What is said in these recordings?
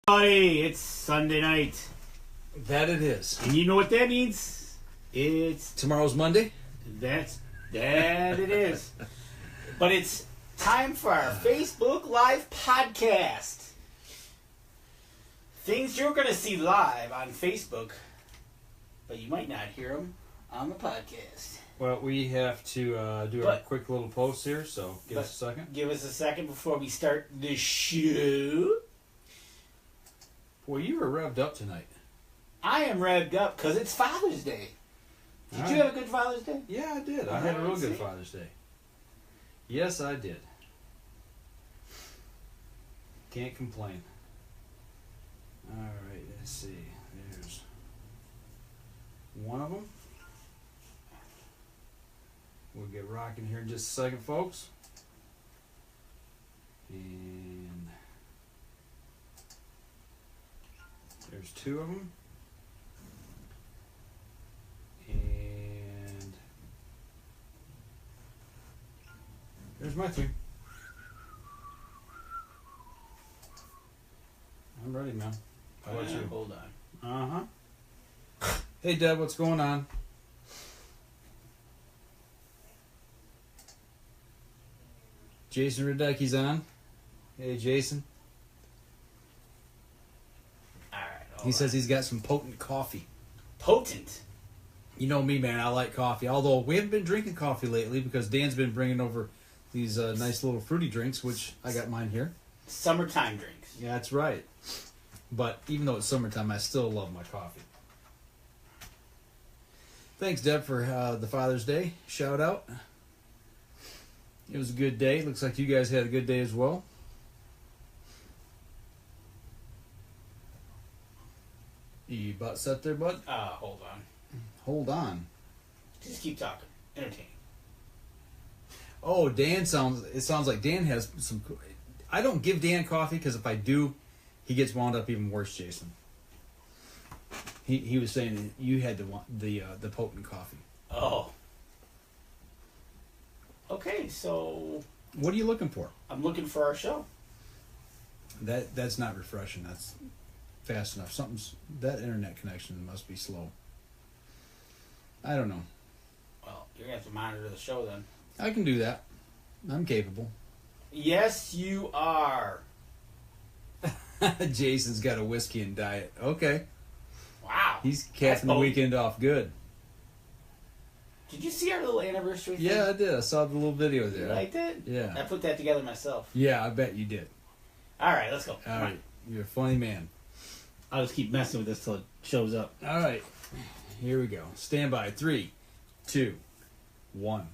Hey, it's Sunday night. That it is. And you know what that means? It's Tomorrow's Monday? that it is. But it's time for our Facebook Live podcast. Things you're going to see live on Facebook, but you might not hear them on the podcast. Well, we have to do a quick little post here, so give us a second. Give us a second before we start the show. Boy, you were revved up tonight. I am revved up because it's Father's Day. Did you have a good Father's Day? Yeah, I did. I had a real good Father's Day. Yes, I did. Can't complain. All right, let's see. There's one of them. We'll get rocking here in just a second, folks. And there's two of them. And there's my three. I'm ready, man. How about you? Hold on. Hey, Deb, what's going on? Jason Radecki's on. Hey, Jason. All right. He says he's got some potent coffee. Potent? You know me, man. I like coffee. Although we haven't been drinking coffee lately because Dan's been bringing over these nice little fruity drinks, which I got mine here. Summertime drinks. Yeah, that's right. But even though it's summertime, I still love my coffee. Thanks, Deb, for the Father's Day shout out. It was a good day. Looks like you guys had a good day as well. You about set there, bud? Hold on. Hold on. Just keep talking. Entertaining. Oh, it sounds like Dan has some. I don't give Dan coffee because if I do, he gets wound up even worse, Jason. He was saying that you had the potent coffee. Oh. Okay, so What are you looking for? I'm looking for our show. That's not refreshing. That's fast enough. That internet connection must be slow. I don't know. Well, you're going to have to monitor the show then. I can do that. I'm capable. Yes, you are. Jason's got a whiskey and diet. Okay. Wow. He's capping the weekend off good. Did you see our little anniversary thing? Yeah, I did. I saw the little video there. You liked it? Yeah. I put that together myself. Yeah, I bet you did. All right, let's go. All right. You're a funny man. I'll just keep messing with this till it shows up. All right. Here we go. Stand by. 3, 2, 1.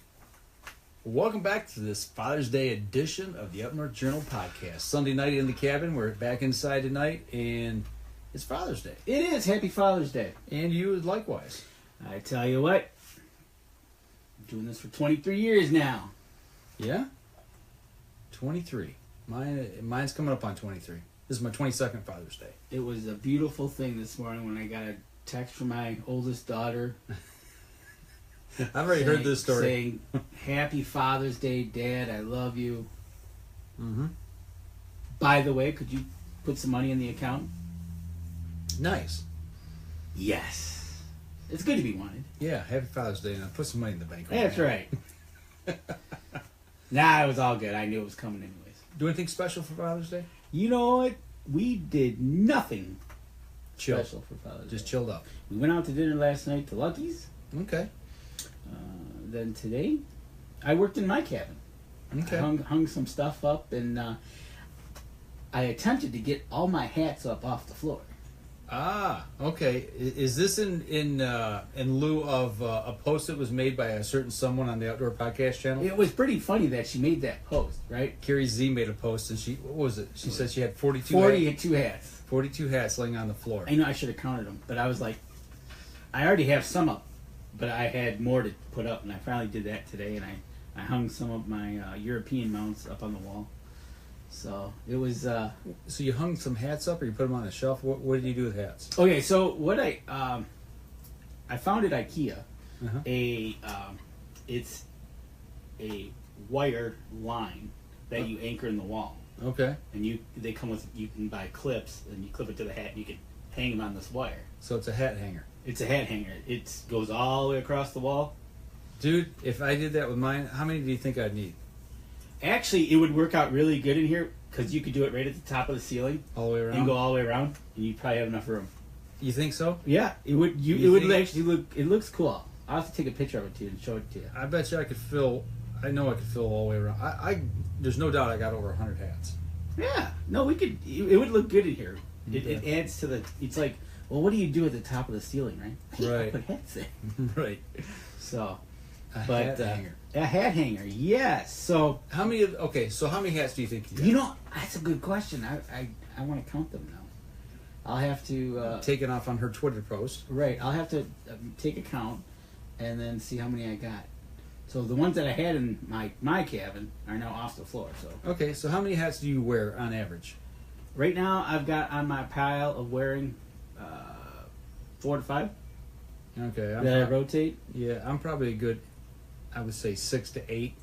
Welcome back to this Father's Day edition of the Up North Journal podcast. Sunday night in the cabin. We're back inside tonight, and it's Father's Day. It is. Happy Father's Day. And you likewise. I tell you what. I'm doing this for 23 years now. Yeah? 23. Mine's coming up on 23. This is my 22nd Father's Day. It was a beautiful thing this morning when I got a text from my oldest daughter. I've already heard this story. Saying, Happy Father's Day, Dad. I love you. Mm-hmm. By the way, could you put some money in the account? Nice. Yes. It's good to be wanted. Yeah, happy Father's Day. Now put some money in the bank. That's right. Nah, it was all good. I knew it was coming anyways. Do anything special for Father's Day? You know what? We did nothing Chill. special for Father's Day. Just chilled out. We went out to dinner last night to Lucky's. Okay. Then today, I worked in my cabin. Okay. I hung some stuff up, and I attempted to get all my hats up off the floor. Ah, okay. Is this in lieu of a post that was made by a certain someone on the Outdoor Podcast channel? It was pretty funny that she made that post, right? Carrie Z made a post, and what was it? She said she had 42 hats. 42 hats laying on the floor. I know I should have counted them, but I was like, I already have some up, but I had more to put up, and I finally did that today, and I hung some of my European mounts up on the wall. So it was. So you hung some hats up, or you put them on a shelf? What did you do with hats? Okay, so what I found at IKEA it's a wire line that you anchor in the wall. Okay. And they come with, you can buy clips, and you clip it to the hat, and you can hang them on this wire. So it's a hat hanger. It's a hat hanger. It goes all the way across the wall. Dude, if I did that with mine, how many do you think I'd need? Actually, it would work out really good in here because you could do it right at the top of the ceiling All the way around? and go all the way around, and you'd probably have enough room. You think so? Yeah, it would. You It would think- actually look. It looks cool. I'll have to take a picture of it to you and show it to you. I bet you I could fill, I know I could fill all the way around. There's no doubt I got over 100 hats. Yeah, no, we could. It would look good in here. It Okay. adds to the. It's like, well, what do you do at the top of the ceiling, right? Right. Put hats there. Right. So, A but hat hanger. a hat hanger, yes. So How many so how many hats do you think you got? you know, that's a good question. I want to count them now. I'll have to Taken off on her Twitter post. right. I'll have to take a count and then see how many I got. So the ones that I had in my cabin are now off the floor. So Okay, so how many hats do you wear on average? right now I've got on my pile of wearing 4 to 5 Okay. that I rotate. Yeah, I'm probably a good, I would say 6 to 8.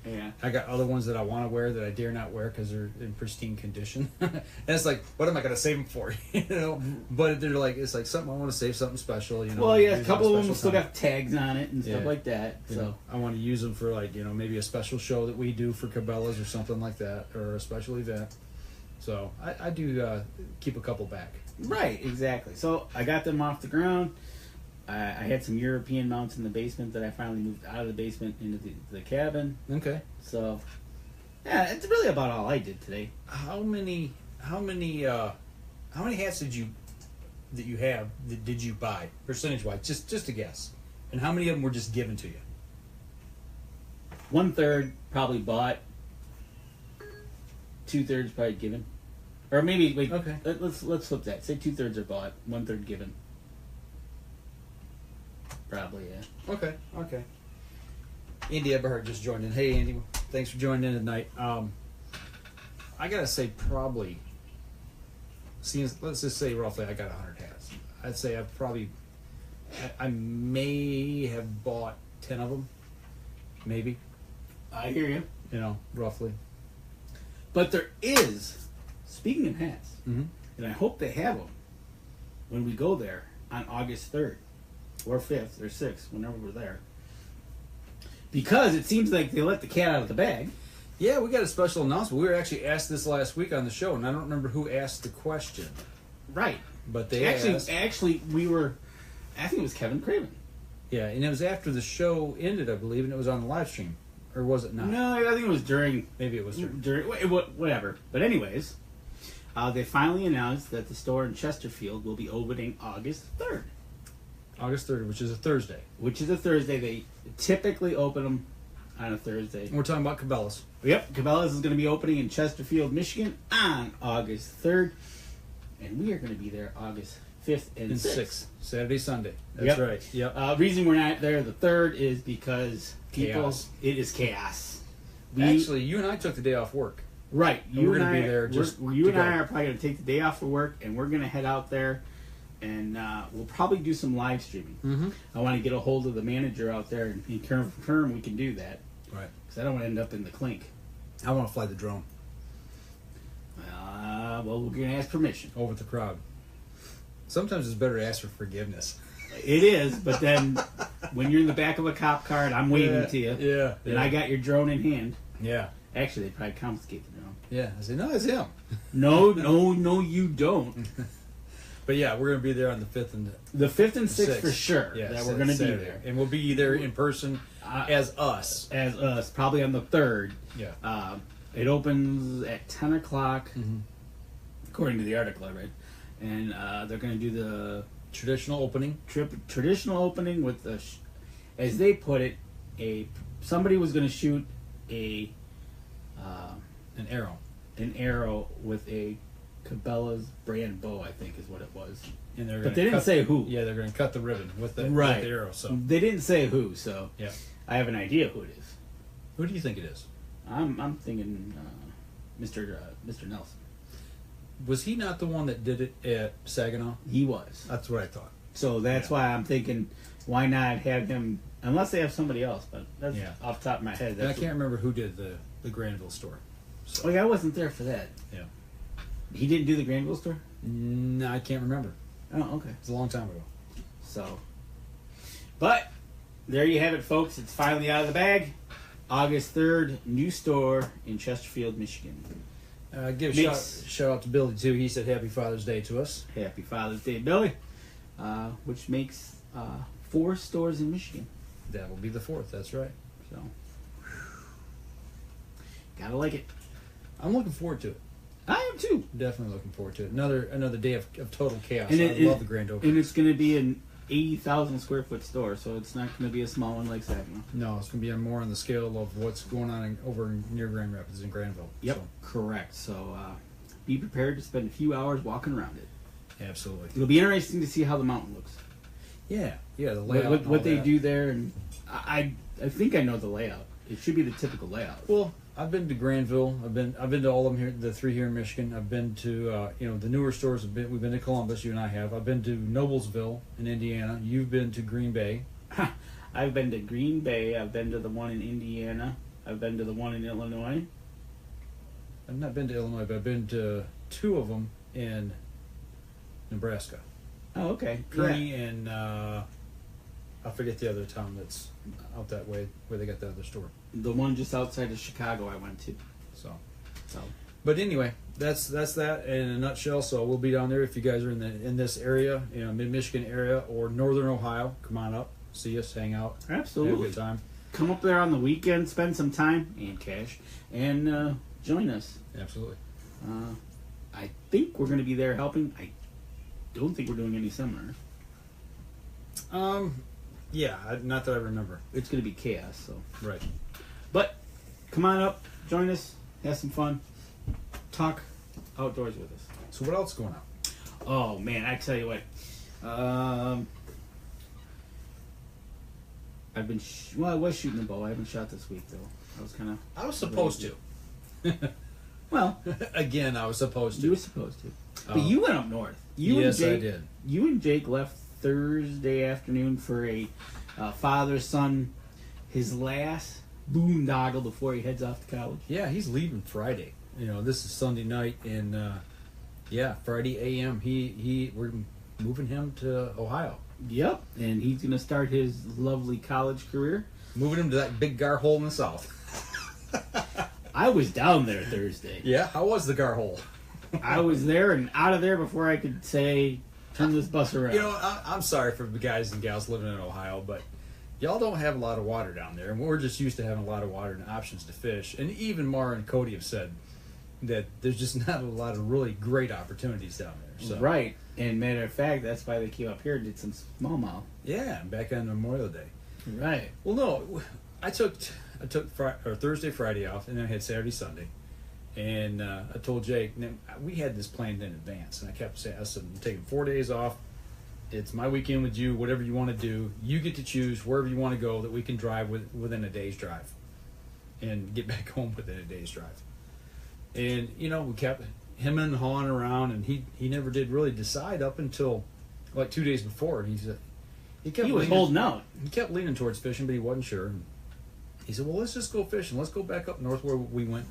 Yeah. I got other ones that I want to wear that I dare not wear because they're in pristine condition. And it's like, what am I going to save them for? You know, but they're like, it's like something I want to save, something special. You know. Well, yeah, a use couple on of them will still special time. got tags on it and stuff Yeah. like that. You So know, I want to use them for like, you know, maybe a special show that we do for Cabela's or something like that, or a special event. So I do keep a couple back. right, exactly. So I got them off the ground. I had some European mounts in the basement that I finally moved out of the basement into the cabin. Okay. So yeah, it's really about all I did today. How many hats did you buy percentage wise? Just a guess. And how many of them were just given to you? 1/3 probably bought. 2/3 probably given. Or maybe wait. Okay. Let's flip that. Say 2/3 are bought, 1/3 given. Probably, yeah. Okay. Andy Eberhardt just joined in. Hey, Andy, thanks for joining in tonight. I gotta say, probably. Let's just say roughly, I got 100 hats. I'd say I've probably, I may have bought 10 of them, maybe. I hear you. You know, roughly. But there is, speaking of hats, Mm-hmm. and I hope they have them when we go there on August 3rd or 5th or 6th, whenever we're there. Because it seems like they let the cat out of the bag. Yeah, we got a special announcement. We were actually asked this last week on the show, and I don't remember who asked the question, Right. but they asked. Actually, I think it was Kevin Craven. Yeah, and it was after the show ended, I believe, and it was on the live stream, or was it not? No, I think it was during. Maybe it was during. Whatever. But anyways, they finally announced that the store in Chesterfield will be opening August 3rd. August 3rd, which is a Thursday. Which is a Thursday. They typically open them on a Thursday. And we're talking about Cabela's. Yep, Cabela's is going to be opening in Chesterfield, Michigan on August 3rd. And we are going to be there August 5th and 6th. Saturday, Sunday. That's Yep. right. Yep. Reason we're not there the 3rd is because Chaos. it is chaos. Actually, you and I took the day off work. Right. We're gonna be there you to and go. I are probably going to take the day off for work, and we're going to head out there, and we'll probably do some live streaming. Mm-hmm. I want to get a hold of the manager out there and confirm we can do that, Right. because I don't want to end up in the clink. I want to fly the drone Well, we're going to ask permission. over the crowd. Sometimes it's better to ask for forgiveness. It is, but then when you're in the back of a cop car and I'm waving to you, Yeah. and I got your drone in hand, Yeah. actually, they'd probably confiscate the drone. Yeah. I say, no, it's him. No, you don't. But yeah, we're going to be there on the 5th and The 5th and 6th 6th. for sure Yeah, that we're going to be Saturday. there. And we'll be there in person as us. As us, probably on the 3rd. Yeah. It opens at 10 o'clock, Mhm. according to the article I read. And they're going to do the Traditional opening. traditional opening with the, as they put it, somebody was going to shoot An arrow. an arrow with a Cabela's brand bow, I think is what it was. And they're But gonna they didn't cut- say who. Yeah, they're going to cut the ribbon with the, Right. with the arrow. So They didn't say who, so yeah. I have an idea who it is. Who do you think it is? I'm thinking Mr. Nelson. Was he not the one that did it at Saginaw? He was. That's what I thought. So that's why I'm thinking, why not have him? Unless they have somebody else, but that's Yeah. off the top of my head. And I That's can't remember who did the Granville store. So. Oh yeah, I wasn't there for that. Yeah. He didn't do the Granville store? No, I can't remember. Oh, okay. It's a long time ago. So, but there you have it, folks. It's finally out of the bag. August 3rd, new store in Chesterfield, Michigan. Give a shout out to Billy, too. He said Happy Father's Day to us. Happy Father's Day, Billy. Which makes 4 stores in Michigan. That will be the 4th, that's right. So, gotta like it. I'm looking forward to it. I am too. Definitely looking forward to it. Another day of total chaos. And I love the grand opening. And it's going to be an 80,000 square foot store, so it's not going to be a small one like Saginaw. No, it's going to be more on the scale of what's going on over near Grand Rapids in Granville. Yep, So. correct. So be prepared to spend a few hours walking around it. Absolutely. It'll be interesting to see how the mountain looks. Yeah, the layout. What they do there, and I think I know the layout. It should be the typical layout. Well, I've been to Granville. I've been to all of them here, the 3 here in Michigan. I've been to the newer stores. We've been to Columbus. You and I have. I've been to Noblesville in Indiana. You've been to Green Bay. I've been to Green Bay. I've been to the one in Indiana. I've been to the one in Illinois. I've not been to Illinois, but I've been to 2 of them in Nebraska. Oh, okay. Kearney and I forget the other town that's out that way where they got the other store. The one just outside of Chicago I went to. So. But anyway, that's that in a nutshell. So we'll be down there if you guys are in this area, mid-Michigan area or northern Ohio. Come on up, see us, hang out, absolutely, have a good time. Come up there on the weekend, spend some time and cash, and join us. Absolutely. I think we're going to be there helping. I don't think we're doing any seminar. Yeah, not that I remember. It's going to be chaos. So right. But come on up, join us, have some fun, talk outdoors with us. So what else is going on? Oh man, I tell you what. I've been I was shooting a bow. I haven't shot this week though. I was supposed to. Well, again, I was supposed to. You were supposed to. But you went up north. Yes, I did. You and Jake left Thursday afternoon for a father-son, his last boondoggle before he heads off to college. Yeah, he's leaving Friday. This is Sunday night, and Friday a.m. We're moving him to Ohio. Yep, and he's going to start his lovely college career. Moving him to that big gar hole in the south. I was down there Thursday. Yeah, how was the gar hole? I was there and out of there before I could say, turn this bus around. I'm sorry for the guys and gals living in Ohio, but y'all don't have a lot of water down there, and we're just used to having a lot of water and options to fish. And even Mara and Cody have said that there's just not a lot of really great opportunities down there. So. Right, and matter of fact, that's why they came up here and did some smallmouth. Yeah, back on Memorial Day. Right. Well, no, I took Thursday, Friday off, and then I had Saturday, Sunday. And I told Jake, we had this planned in advance, and I kept saying, I said, I'm taking 4 days off. It's my weekend with you, whatever you want to do. You get to choose wherever you want to go that we can drive within a day's drive and get back home within a day's drive. And, we kept him and hawing around, and he never did really decide up until like 2 days before. And he was holding out. He kept leaning towards fishing, but he wasn't sure. And he said, well, let's just go fishing. Let's go back up north where we went.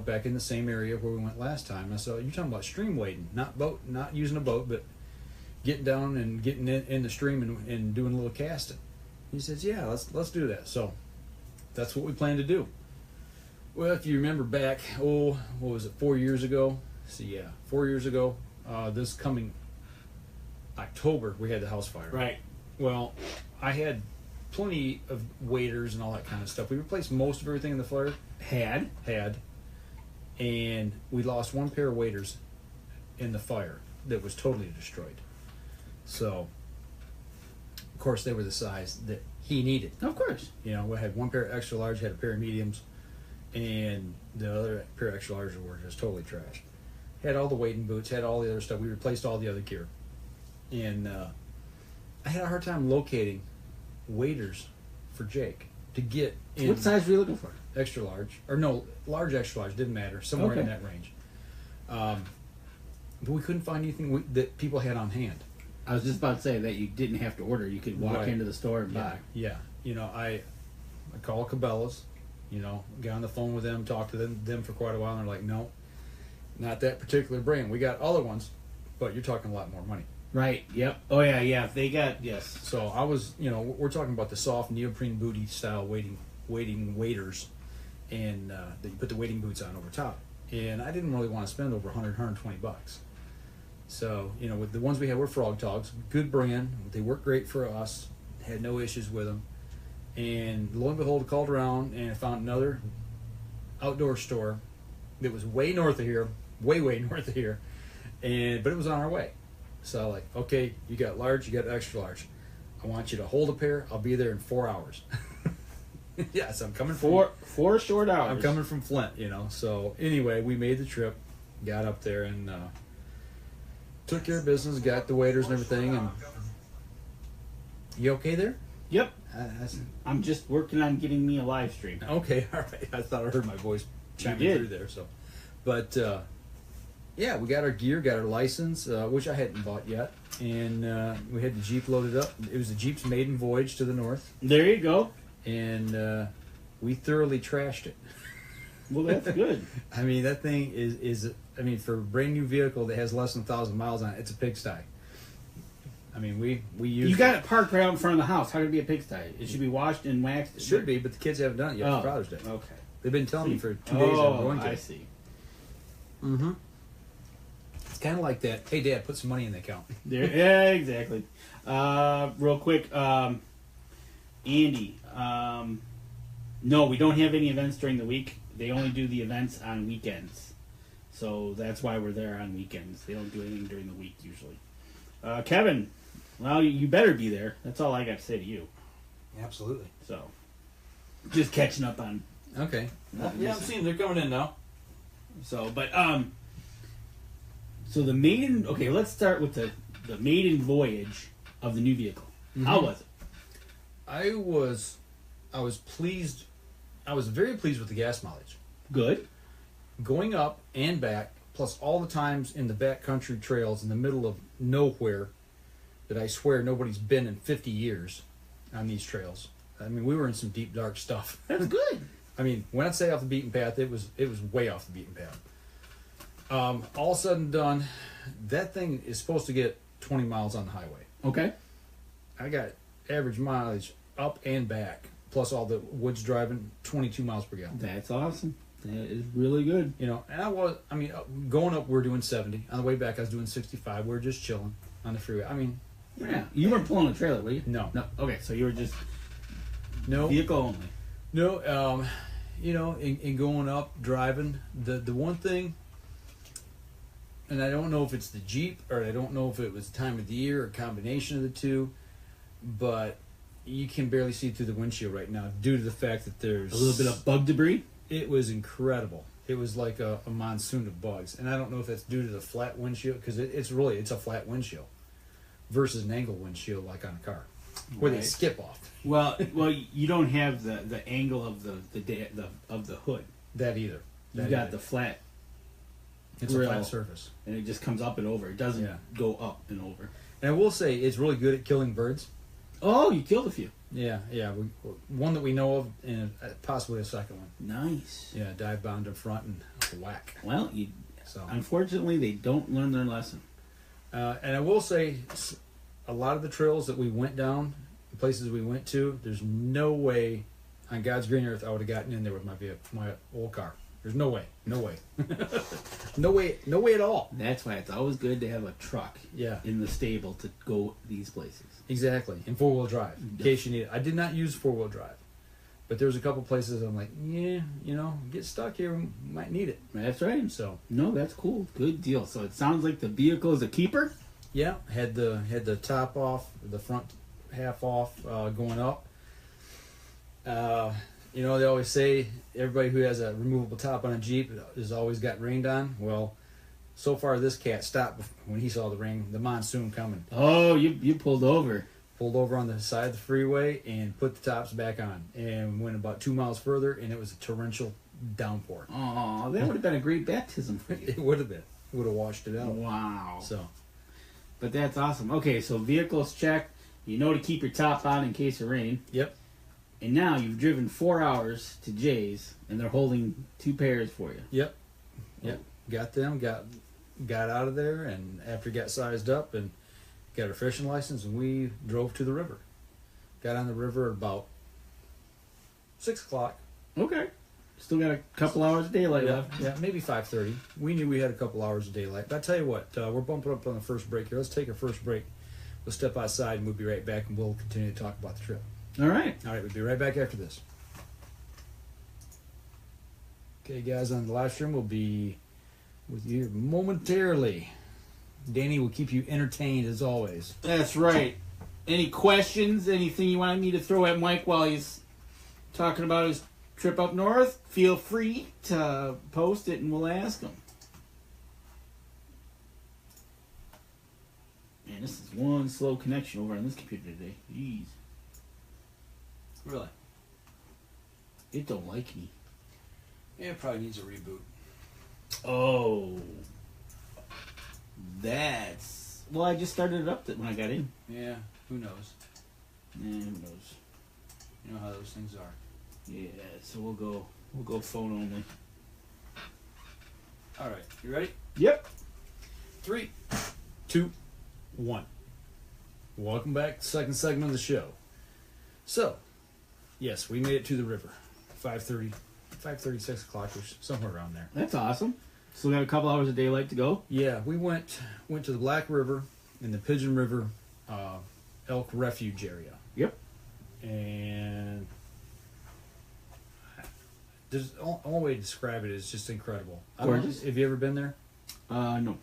Back in the same area where we went last time. And I said, you're talking about stream wading, not using a boat, but getting down and getting in the stream and doing a little casting. He says, yeah, let's do that. So that's what we plan to do. Well, if you remember back, what was it, 4 years ago? So yeah, 4 years ago, this coming October, we had the house fire. Right. Well, I had plenty of waders and all that kind of stuff. We replaced most of everything in the fire. Had. And we lost one pair of waders in the fire that was totally destroyed. So, of course, they were the size that he needed. Of course. We had one pair of extra large, had a pair of mediums, and the other pair of extra large were just totally trashed. Had all the wading boots, had all the other stuff. We replaced all the other gear. And I had a hard time locating waders for Jake to get in. What size were you looking for? Extra large, or no, large extra large, didn't matter, somewhere in that range. But we couldn't find anything that people had on hand. I was just about to say that you didn't have to order; you could walk into the store and buy. Yeah. I called Cabela's, You know, got on the phone with them, talked to them for quite a while, and they're like, no, not that particular brand. We got other ones, but you're talking a lot more money. Right. Yep. Oh yeah. Yeah. They got yes. So I was, you know, we're talking about the soft neoprene booty style wading waders, and that you put the wading boots on over top. And I didn't really want to spend over 120 bucks. So, you know, with the ones we had were Frog Togs, good brand. They worked great for us. Had no issues with them. And lo and behold, I called around and I found another outdoor store that was way north of here, way north of here, but it was on our way. So like, okay, you got large, you got extra large. I want you to hold a pair. I'll be there in 4 hours. Yes, I'm coming from four short hours. I'm coming from Flint, you know. So anyway, we made the trip, got up there, and took care of business. Got the waiters and everything. And you okay there? Yep. I'm just working on getting me a live stream. Okay, all right. I thought I heard my voice chiming through there. So, but yeah, we got our gear, got our license, which I hadn't bought yet, and we had the Jeep loaded up. It was the Jeep's maiden voyage to the north. There you go. And we thoroughly trashed it. Well, that's good. I mean, that thing is I mean, for a brand new vehicle that has less than 1,000 miles on it, it's a pigsty. I mean, we use. You got it parked right out in front of the house. How could it be a pigsty? It should be washed and waxed. It should be, but the kids haven't done it yet for Father's Day. Okay. They've been telling me for 2 days I'm going to. I see. Mm-hmm. It's kind of like that. Hey, Dad, put some money in the account. Yeah, exactly. Real quick, Andy. No, we don't have any events during the week. They only do the events on weekends. So that's why we're there on weekends. They don't do anything during the week usually. Kevin, well, you better be there. That's all I got to say to you. Absolutely. So, just catching up on. Okay. Yeah, I'm seeing they're coming in now. So, but so the maiden. Okay, let's start with the maiden voyage of the new vehicle. Mm-hmm. How was it? I was pleased. I was very pleased with the gas mileage. Good. Going up and back, plus all the times in the backcountry trails in the middle of nowhere that I swear nobody's been in 50 years on these trails. I mean, we were in some deep, dark stuff. That's good. I mean, when I say off the beaten path, it was way off the beaten path. All said and done, that thing is supposed to get 20 miles on the highway. Okay. I got average mileage up and back, plus all the woods driving, 22 miles per gallon. That's awesome. That is really good. You know, and going up, we're doing 70. On the way back, I was doing 65. We were just chilling on the freeway. I mean, yeah. You weren't pulling a trailer, were you? No. Okay, so you were just no vehicle only. No, you know, in going up, driving, the one thing, and I don't know if it's the Jeep or I don't know if it was the time of the year or a combination of the two, but you can barely see through the windshield right now due to the fact that there's a little bit of bug debris. It was incredible. It was like a monsoon of bugs, and I don't know if that's due to the flat windshield because it's a flat windshield versus an angle windshield like on a car where they skip off. Well, you don't have the angle of the hood. That either. You got the flat. It's a flat surface, and it just comes up and over. It doesn't go up and over. And I will say it's really good at killing birds. Oh, you killed a few. Yeah. One that we know of, and possibly a second one. Nice. Yeah, dive bound in front and whack. Well, unfortunately, they don't learn their lesson. And I will say, a lot of the trails that we went down, the places we went to, there's no way on God's green earth I would have gotten in there with my old car. There's no way. No way at all. That's why it's always good to have a truck in the stable to go these places. Exactly. In 4-wheel drive, in case you need it. I did not use 4-wheel drive. But there's a couple places I'm like, get stuck here, we might need it. That's right. So no, that's cool. Good deal. So it sounds like the vehicle is a keeper? Yeah. Had the top off, the front half off, going up. They always say everybody who has a removable top on a Jeep has always got rained on. Well, so far this cat stopped when he saw the monsoon coming. Oh, you pulled over. Pulled over on the side of the freeway and put the tops back on. And went about 2 miles further, and it was a torrential downpour. Oh, that would have been a great baptism for you. It would have been. It would have washed it out. Wow. So, but that's awesome. Okay, so vehicles checked. You know to keep your top on in case of rain. Yep. And now you've driven 4 hours to Jay's, and they're holding 2 pairs for you. Yep. Got them. Got out of there, and after got sized up and got our fishing license, and we drove to the river. Got on the river at about 6 o'clock. Okay. Still got a couple hours of daylight left. Yeah, maybe 5:30. We knew we had a couple hours of daylight. But I tell you what, we're bumping up on the first break here. Let's take our first break. We'll step outside, and we'll be right back, and we'll continue to talk about the trip. All right. All right, we'll be right back after this. Okay, guys, on the live stream, we'll be with you momentarily. Danny will keep you entertained as always. That's right. Any questions? Anything you want me to throw at Mike while he's talking about his trip up north? Feel free to post it and we'll ask him. Man, this is one slow connection over on this computer today. Jeez. Really? It don't like me. Yeah, it probably needs a reboot. Oh. That's... Well, I just started it up when I got in. Yeah, who knows? Yeah, who knows? You know how those things are. Yeah, so we'll go phone only. All right, you ready? Yep. 3, 2, 1. Welcome back to the second segment of the show. So, yes, we made it to the river. 5:30, 6 o'clock, or somewhere around there. That's awesome. Still got a couple hours of daylight to go. Yeah, we went to the Black River and the Pigeon River elk refuge area. Yep. And there's only way to describe it is just incredible. Gorgeous. Have you ever been there? No.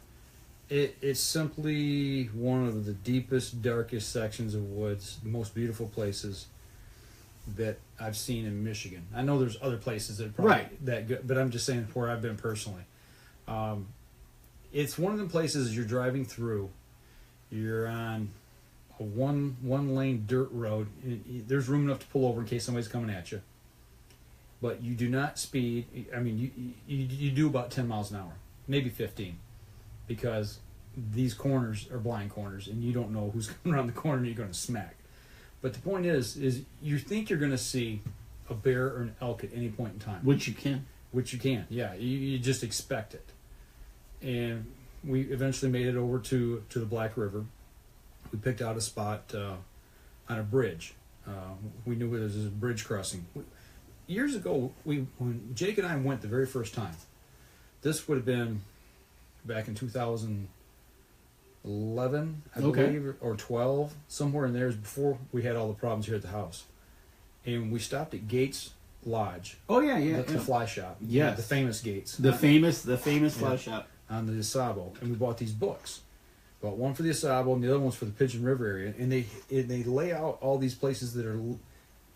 It's simply one of the deepest, darkest sections of woods, the most beautiful places that I've seen in Michigan. I know there's other places that are probably that good, but I'm just saying where I've been personally. It's one of the places you're driving through. You're on a one lane dirt road. There's room enough to pull over in case somebody's coming at you. But you do not speed. I mean, you do about 10 miles an hour, maybe 15, because these corners are blind corners, and you don't know who's coming around the corner and you're going to smack. But the point is you think you're going to see a bear or an elk at any point in time. Which you can. Yeah. You just expect it. And we eventually made it over to the Black River. We picked out a spot on a bridge. We knew there was a bridge crossing. Years ago, when Jake and I went the very first time, this would have been back in 2011, I believe, or 12, somewhere in there, before we had all the problems here at the house. And we stopped at Gates Lodge. Oh yeah. The fly shop. Yes. The famous Gates. The famous fly shop. On the Asabo. And we bought these books. Bought one for the Asabo and the other one's for the Pigeon River area. And they lay out all these places that are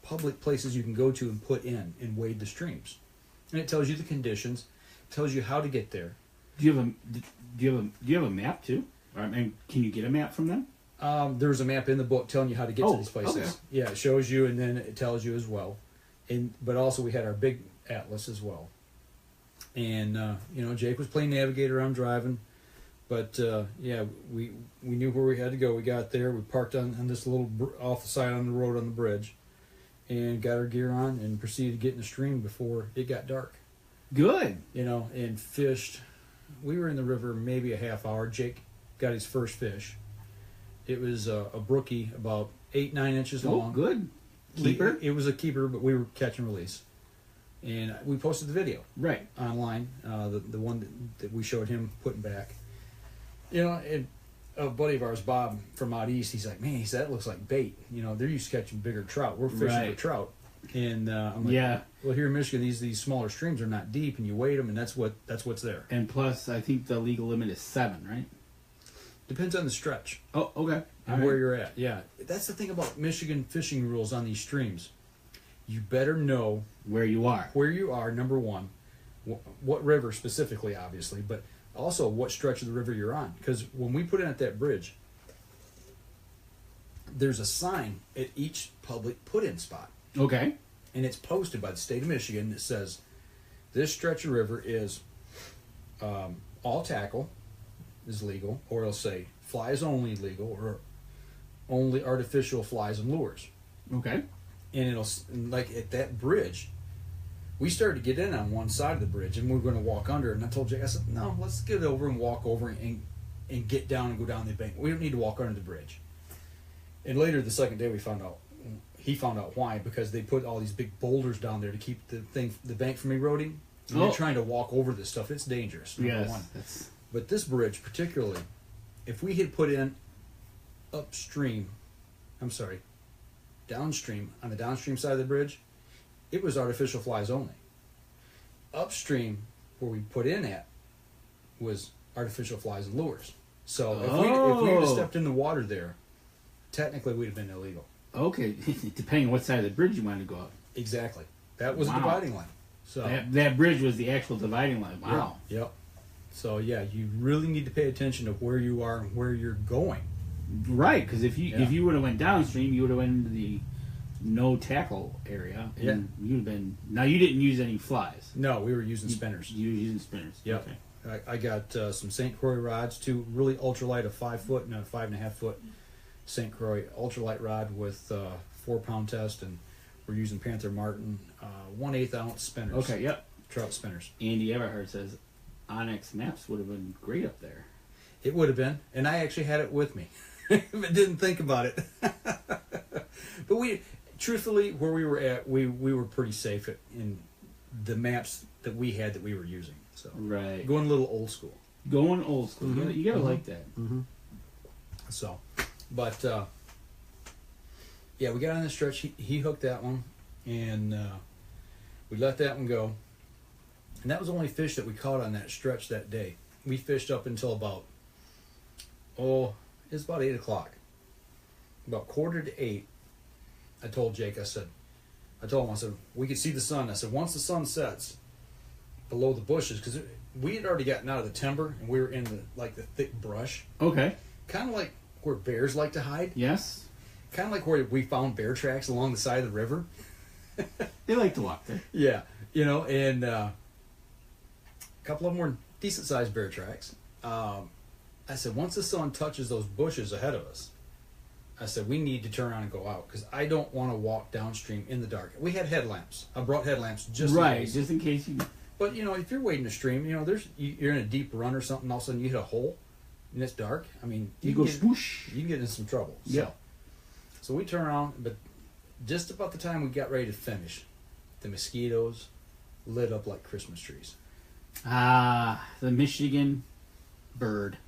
public places you can go to and put in and wade the streams. And it tells you the conditions, tells you how to get there. Do you have a map too? Or, I mean, can you get a map from them? There's a map in the book telling you how to get to these places. Okay. Yeah, it shows you and then it tells you as well. But also we had our big atlas as well. And Jake was playing navigator, I'm driving. But we knew where we had to go. We got there. We parked on this little off the side on the road on the bridge, and got our gear on and proceeded to get in the stream before it got dark. Good. And fished. We were in the river maybe a half hour. Jake got his first fish. It was a brookie about 8-9 inches long. Oh, good. Keeper? It was a keeper, but we were catch and release. And we posted the video online, the one that we showed him putting back. And a buddy of ours, Bob, from out east, he's like, man, that looks like bait. They're used to catching bigger trout. We're fishing for trout. And I'm like, well, here in Michigan, these smaller streams are not deep, and you wade them, and that's what's there. And plus, I think the legal limit is 7, right? Depends on the stretch. Oh, okay. And where you're at. Yeah. That's the thing about Michigan fishing rules on these streams. You better know where you are, number one. What river specifically, obviously, but also what stretch of the river you're on. Because when we put in at that bridge, there's a sign at each public put-in spot. Okay. And it's posted by the state of Michigan that says, this stretch of river is all tackle is legal, or it'll say flies only legal, or only artificial flies and lures. Okay. and like at that bridge, we started to get in on one side of the bridge, and we were going to walk under. And I told Jake, I said, no, let's get over and walk over and get down and go down the bank. We don't need to walk under the bridge. And later the second day, he found out why, because they put all these big boulders down there to keep the bank from eroding. And they're trying to walk over this stuff. It's dangerous. Number one. But this bridge particularly, if we had put in downstream, on the downstream side of the bridge, it was artificial flies only. Upstream, where we put in at, was artificial flies and lures. So if we would have stepped in the water there, technically we'd have been illegal. Okay, depending on what side of the bridge you wanted to go up. Exactly. That was the dividing line. So that bridge was the actual dividing line. Wow. Yep. So yeah, you really need to pay attention to where you are and where you're going. Right, because if you would have went downstream, you would have went into the no tackle area, and you'd have been. Now you didn't use any flies. No, we were using spinners. You were using spinners. Yep. Okay. I got some St. Croix rods, two really ultralight, a 5 foot and a 5.5 foot St. Croix ultralight rod with 4 pound test, and we're using Panther Martin 1/8 ounce spinners. Okay. Yep. Trout spinners. Andy Everhart says Onyx maps would have been great up there. It would have been, and I actually had it with me. But didn't think about it. But truthfully, where we were at, we were pretty safe in the maps that we had that we were using. So right, going a little old school. Going old school. Mm-hmm. You gotta like that. Mm-hmm. So, but yeah, we got on the stretch. He hooked that one, and we let that one go. And that was the only fish that we caught on that stretch that day. We fished up until about it's about 8 o'clock. About 7:45, I told Jake, I told him, we could see the sun. I said, once the sun sets below the bushes, because we had already gotten out of the timber and we were in the thick brush. Okay. Kind of like where bears like to hide. Yes. Kind of like where we found bear tracks along the side of the river. They like to walk there. Yeah. And a couple of them were decent sized bear tracks. I said, once the sun touches those bushes ahead of us, I said, we need to turn around and go out, because I don't want to walk downstream in the dark. We had headlamps. I brought headlamps just in case. Just in case you... But, if you're wading a stream, you're in a deep run or something, all of a sudden you hit a hole, and it's dark. I mean... You go swoosh. You can get in some trouble. Yeah. So we turn around, but just about the time we got ready to finish, the mosquitoes lit up like Christmas trees. Ah, the Michigan bird.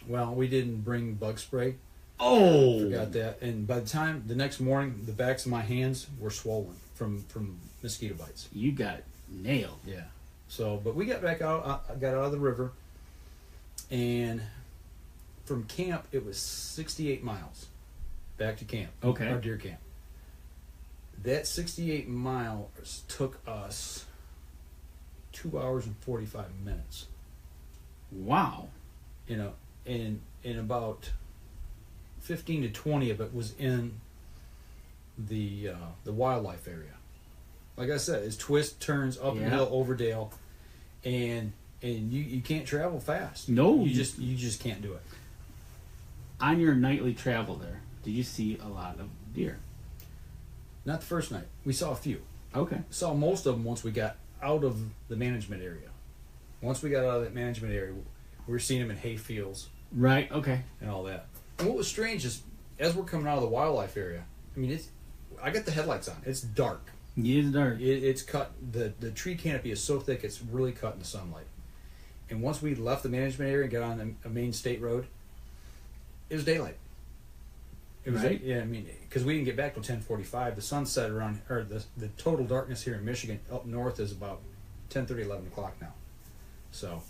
Well, we didn't bring bug spray. Oh! Forgot that. And by the time, the next morning, the backs of my hands were swollen from mosquito bites. You got nailed. Yeah. So, but we got back out, I got out of the river, and from camp, it was 68 miles back to camp. Okay. Our deer camp. That 68 miles took us 2 hours and 45 minutes. Wow. And about 15 to 20 of it was in the wildlife area. Like I said, it's twists, turns, up and hill, over dale, and you can't travel fast. No, you just can't do it. On your nightly travel there, did you see a lot of deer? Not the first night. We saw a few. Okay. Saw most of them once we got out of the management area. Once we got out of that management area, we were seeing them in hay fields. Right. Okay. And all that. And what was strange is, as we're coming out of the wildlife area, I got the headlights on. It's dark. It is dark. It's cut. The tree canopy is so thick, it's really cut in the sunlight. And once we left the management area and got on a main state road, it was daylight. It was right. Yeah, because we didn't get back till 10:45. The sun set around, or the total darkness here in Michigan up north is about 10:30, 11 o'clock now. So,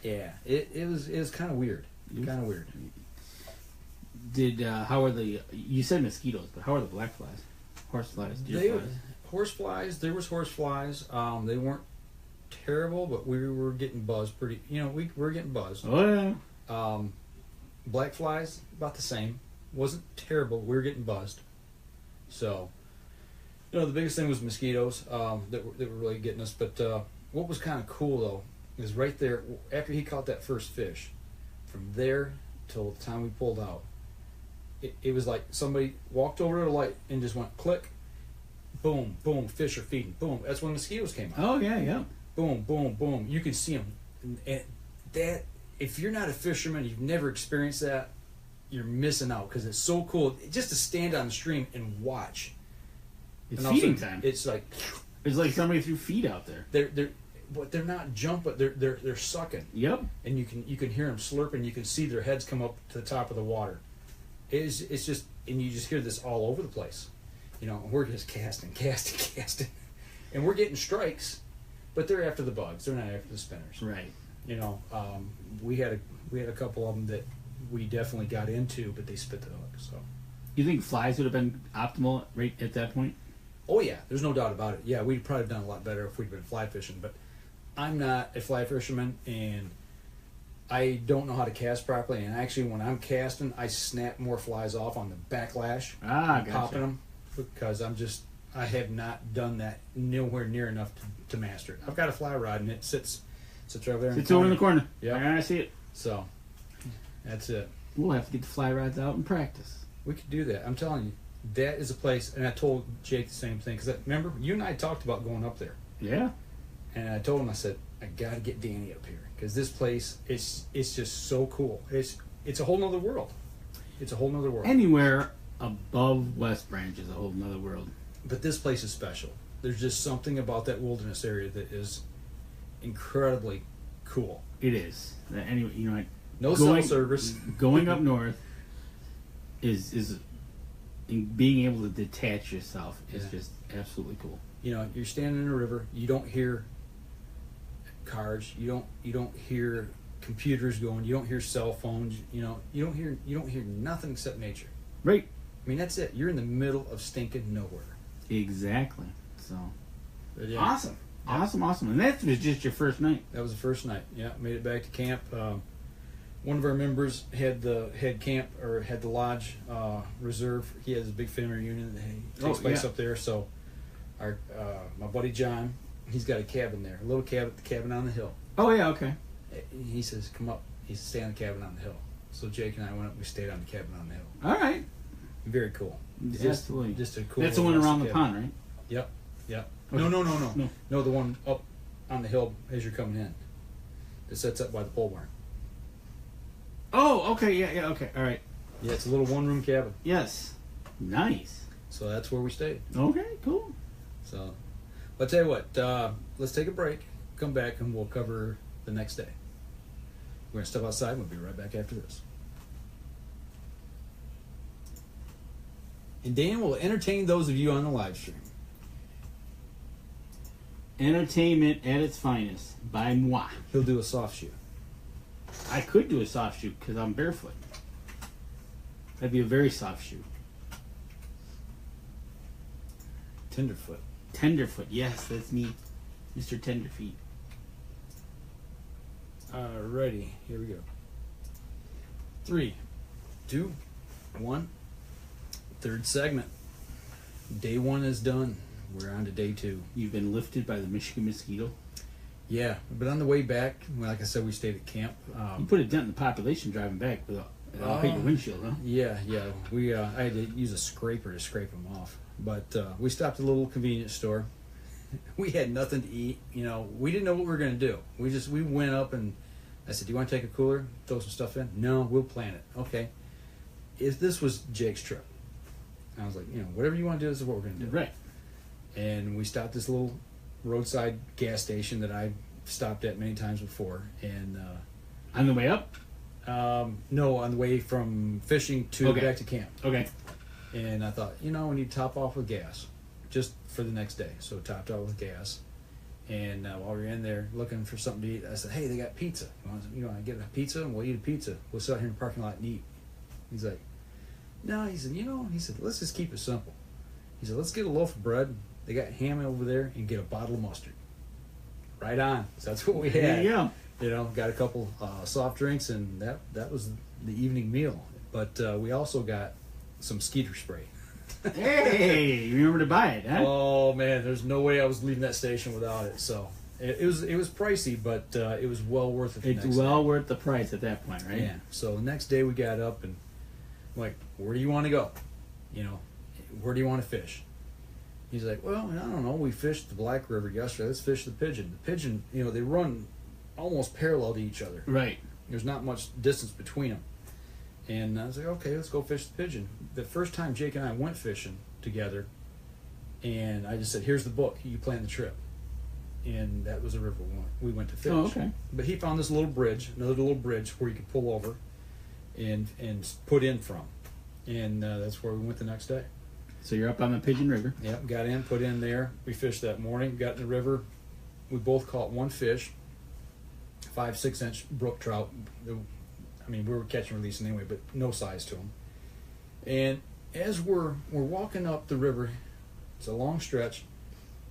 yeah, it was kind of weird. Kind of weird. How are you said mosquitoes, but how are the black flies? Horse flies, deer flies? Horse flies, there was horse flies. They weren't terrible, but we were getting buzzed pretty, we were getting buzzed. Oh, yeah. Black flies, about the same. Wasn't terrible, we were getting buzzed. So, the biggest thing was mosquitoes that were really getting us. But what was kind of cool, though, is right there, after he caught that first fish, from there till the time we pulled out, it was like somebody walked over to the light and just went click, boom, boom, fish are feeding, boom. That's when mosquitoes came out. Oh yeah, yeah. Boom, boom, boom. You can see them. And that, if you're not a fisherman, you've never experienced that, you're missing out because it's so cool. Just to stand on the stream and watch. It's And also, feeding time. It's like somebody threw feed out there. they're not jumping. They're sucking. Yep. And you can hear them slurping. You can see their heads come up to the top of the water. It's just, and you just hear this all over the place. You know, we're just casting, and we're getting strikes, but they're after the bugs. They're not after the spinners. Right. You know, we had a couple of them that we definitely got into, but they spit the hook. So, You think flies would have been optimal right at that point? oh yeah, there's no doubt about it. Yeah, we'd probably have done a lot better if we'd been fly fishing, but I'm not a fly fisherman, and I don't know how to cast properly. And actually, when I'm casting, I snap more flies off on the backlash, Gotcha. popping them, because I have not done that nowhere near enough to master it. I've got a fly rod, and it sits over there. It's over in the corner. Yeah. I see it. So that's it. We'll have to get the fly rods out and practice. We could do that. I'm telling you, that is a place. And I told Jake the same thing, because remember, you and I talked about going up there. Yeah. And I told him, I said, I got to get Danny up here, because this place it's just so cool. It's a whole nother world. It's a whole nother world. Anywhere above West Branch is a whole nother world. But this place is special. There's just something about that wilderness area that is incredibly cool. It is. Anyway, you know, No cell service. Going up north is being able to detach yourself is just absolutely cool. You know, you're standing in a river. You don't hear cars. You don't hear computers going. You don't hear cell phones. You know, you don't hear nothing except nature. Right. I mean, that's it. You're in the middle of stinking nowhere. Exactly. So But yeah, awesome. Awesome. And that was just your first night. that was the first night. Yeah, made it back to camp. One of our members had the lodge reserve. He has a big family reunion that takes place up there. So our my buddy John, he's got a cabin there, a little cabin on the hill. Oh yeah, okay. He says, "Come up." He says, "Stay on the cabin on the hill." So Jake and I went up. We stayed on the cabin on the hill. All right. Very cool. Absolutely. Just a cool. That's the one around the pond, right? Yep. Okay. No. No, the one up on the hill as you're coming in. That sets up by the pole barn. Oh, okay. Yeah. Okay. All right. Yeah, it's a little one-room cabin. Yes. Nice. So that's where we stayed. Okay. Cool. So, I'll tell you what. Let's take a break. Come back and we'll cover the next day. We're gonna step outside. And we'll be right back after this. And Dan will entertain those of you on the live stream. Entertainment at its finest by moi. He'll do a soft shoe. I could do a soft shoe because I'm barefoot. That'd be a very soft shoe. Tenderfoot. Tenderfoot. Yes, that's me, Mr. Tenderfeet. Alrighty, here we go. 3, 2, 1. Third segment. Day 1 is done. We're on to day 2. You've been lifted by the Michigan mosquito. Yeah, but on the way back, like I said, we stayed at camp. You put a dent in the population driving back without your windshield, huh? Yeah. We I had to use a scraper to scrape them off. But we stopped at a little convenience store. We had nothing to eat. You know, we didn't know what we were going to do. We went up and I said, "Do you want to take a cooler? Throw some stuff in?" "No, we'll plan it." "Okay." This was Jake's trip. I was like, whatever you want to do, this is what we're going to do. Right. And we stopped this little roadside gas station that I've stopped at many times before. And On the way up? no, on the way from fishing to back to camp. Okay. And I thought, we need to top off with gas just for the next day. So topped off with gas. And while we were in there looking for something to eat, I said, "Hey, they got pizza. You want to get a pizza and we'll eat a pizza. We'll sit out here in the parking lot and eat." He's like, "No," he said, "Let's just keep it simple." He said, "Let's get a loaf of bread. They got ham over there, and get a bottle of mustard." Right on. So that's what we had. There you go. Got a couple soft drinks, and that was the evening meal. But we also got some skeeter spray. Hey, you remember to buy it, huh? Oh man, there's no way I was leaving that station without it. So it was pricey, but it was well worth it. It's well worth the price at that point, right? Yeah. So the next day we got up and where do you want to go? Where do you want to fish? He's like, well, I don't know. We fished the Black River yesterday. Let's fish the Pigeon. The Pigeon, they run almost parallel to each other. Right. There's not much distance between them. And I was like, okay, let's go fish the Pigeon. The first time Jake and I went fishing together, and I just said, here's the book. You plan the trip. And that was the river we went to fish. Oh, okay. But he found this little bridge, another little bridge where you could pull over and put in from. And that's where we went the next day. So you're up on the Pigeon River. Yep, got in, put in there. We fished that morning, got in the river. We both caught one fish, 5-6 inch brook trout. We were catch and releasing anyway, but no size to them. And as we're walking up the river, it's a long stretch.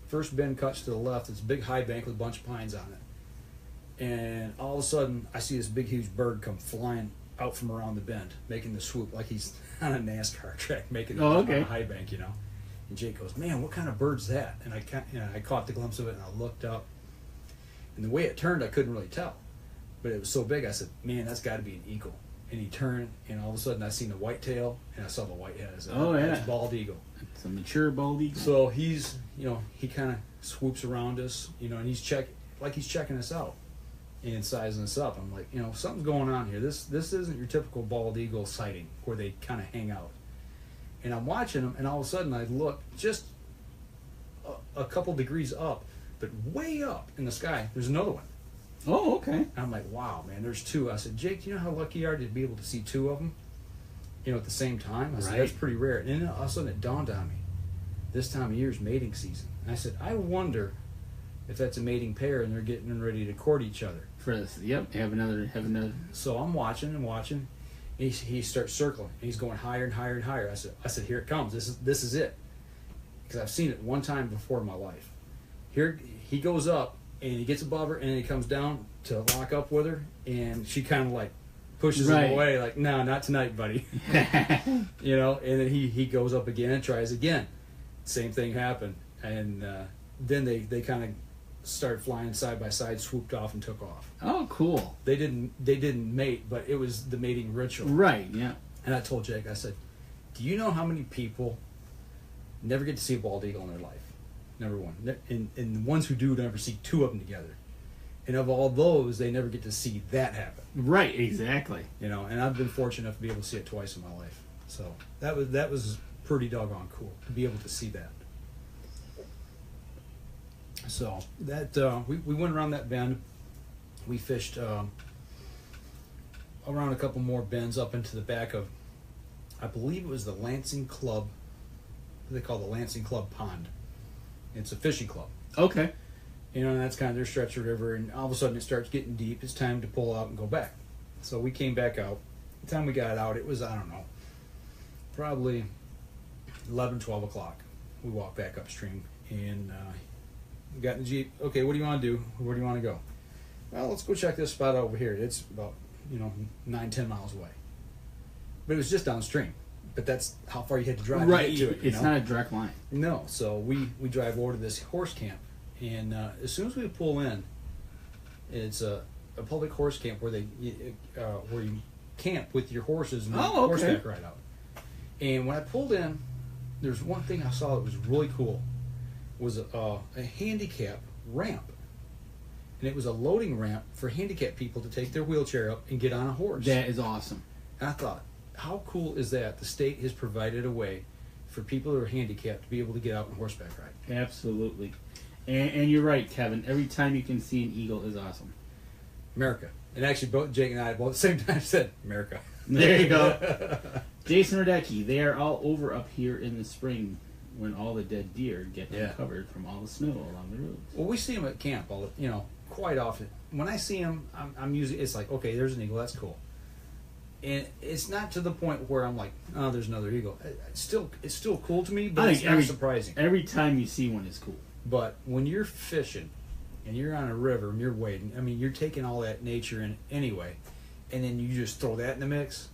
First bend cuts to the left. It's a big high bank with a bunch of pines on it. And all of a sudden, I see this big, huge bird come flying out from around the bend, making the swoop like he's on a NASCAR track, making it on a high bank, And Jake goes, man, what kind of bird's that? And I caught the glimpse of it, and I looked up. And the way it turned, I couldn't really tell. But it was so big, I said, man, that's got to be an eagle. And he turned, and all of a sudden I seen the whitetail, and I saw the white head. I said, that's bald eagle. It's a mature bald eagle. So he's, he kind of swoops around us, and he's checking us out and sizing us up. I'm like, something's going on here. This isn't your typical bald eagle sighting where they kind of hang out. And I'm watching them, and all of a sudden I look just a couple degrees up, but way up in the sky, there's another one. Oh, okay. And I'm like, wow, man, there's two. I said, Jake, do you know how lucky you are to be able to see two of them, at the same time? I said, that's pretty rare. And then all of a sudden it dawned on me, this time of year is mating season. And I said, I wonder if that's a mating pair and they're getting ready to court each other. For this, yep, have another. So I'm watching and watching. He starts circling. And he's going higher and higher and higher. I said, here it comes. This is it. Because I've seen it one time before in my life. Here he goes up. And he gets above her, and then he comes down to lock up with her, and she kind of like pushes him away, like, no, not tonight, buddy. And then he goes up again and tries again. Same thing happened, and then they kind of started flying side by side, swooped off, and took off. Oh, cool. They didn't mate, but it was the mating ritual. Right. Yeah. And I told Jake, I said, do you know how many people never get to see a bald eagle in their life? Number one. And the ones who do never see two of them together. And of all those, they never get to see that happen. Right, exactly. And I've been fortunate enough to be able to see it twice in my life. So that was pretty doggone cool to be able to see that. So that we went around that bend. We fished around a couple more bends up into the back of, I believe it was the Lansing Club. They call the Lansing Club Pond. It's a fishing club. Okay. And that's kind of their stretch of river, and all of a sudden it starts getting deep. It's time to pull out and go back. So we came back out. The time we got out, it was, I don't know, probably 11, 12 o'clock. We walked back upstream and got in the Jeep. Okay, what do you want to do? Where do you want to go? Well, let's go check this spot over here. It's about, 9, 10 miles away. But it was just downstream. But that's how far you had to drive to get to it. It's not a direct line. No. So we drive over to this horse camp. And as soon as we pull in, it's a public horse camp where where you camp with your horses and horseback ride out. And when I pulled in, there's one thing I saw that was really cool. Was a handicap ramp. And it was a loading ramp for handicapped people to take their wheelchair up and get on a horse. That is awesome. And I thought, how cool is that? The state has provided a way for people who are handicapped to be able to get out on horseback ride. Absolutely. And you're right, Kevin. Every time you can see an eagle is awesome. America. And actually, both Jake and I both at the same time said, America. There you go. Jason Radecki, they are all over up here in the spring when all the dead deer get uncovered from all the snow along the roads. Well, we see them at camp, quite often. When I see them, I'm usually, it's like, okay, there's an eagle, that's cool. And it's not to the point where I'm like, oh, there's another eagle. It's still cool to me, but it's not surprising. Every time you see one is cool. But when you're fishing and you're on a river and you're wading, you're taking all that nature in anyway, and then you just throw that in the mix,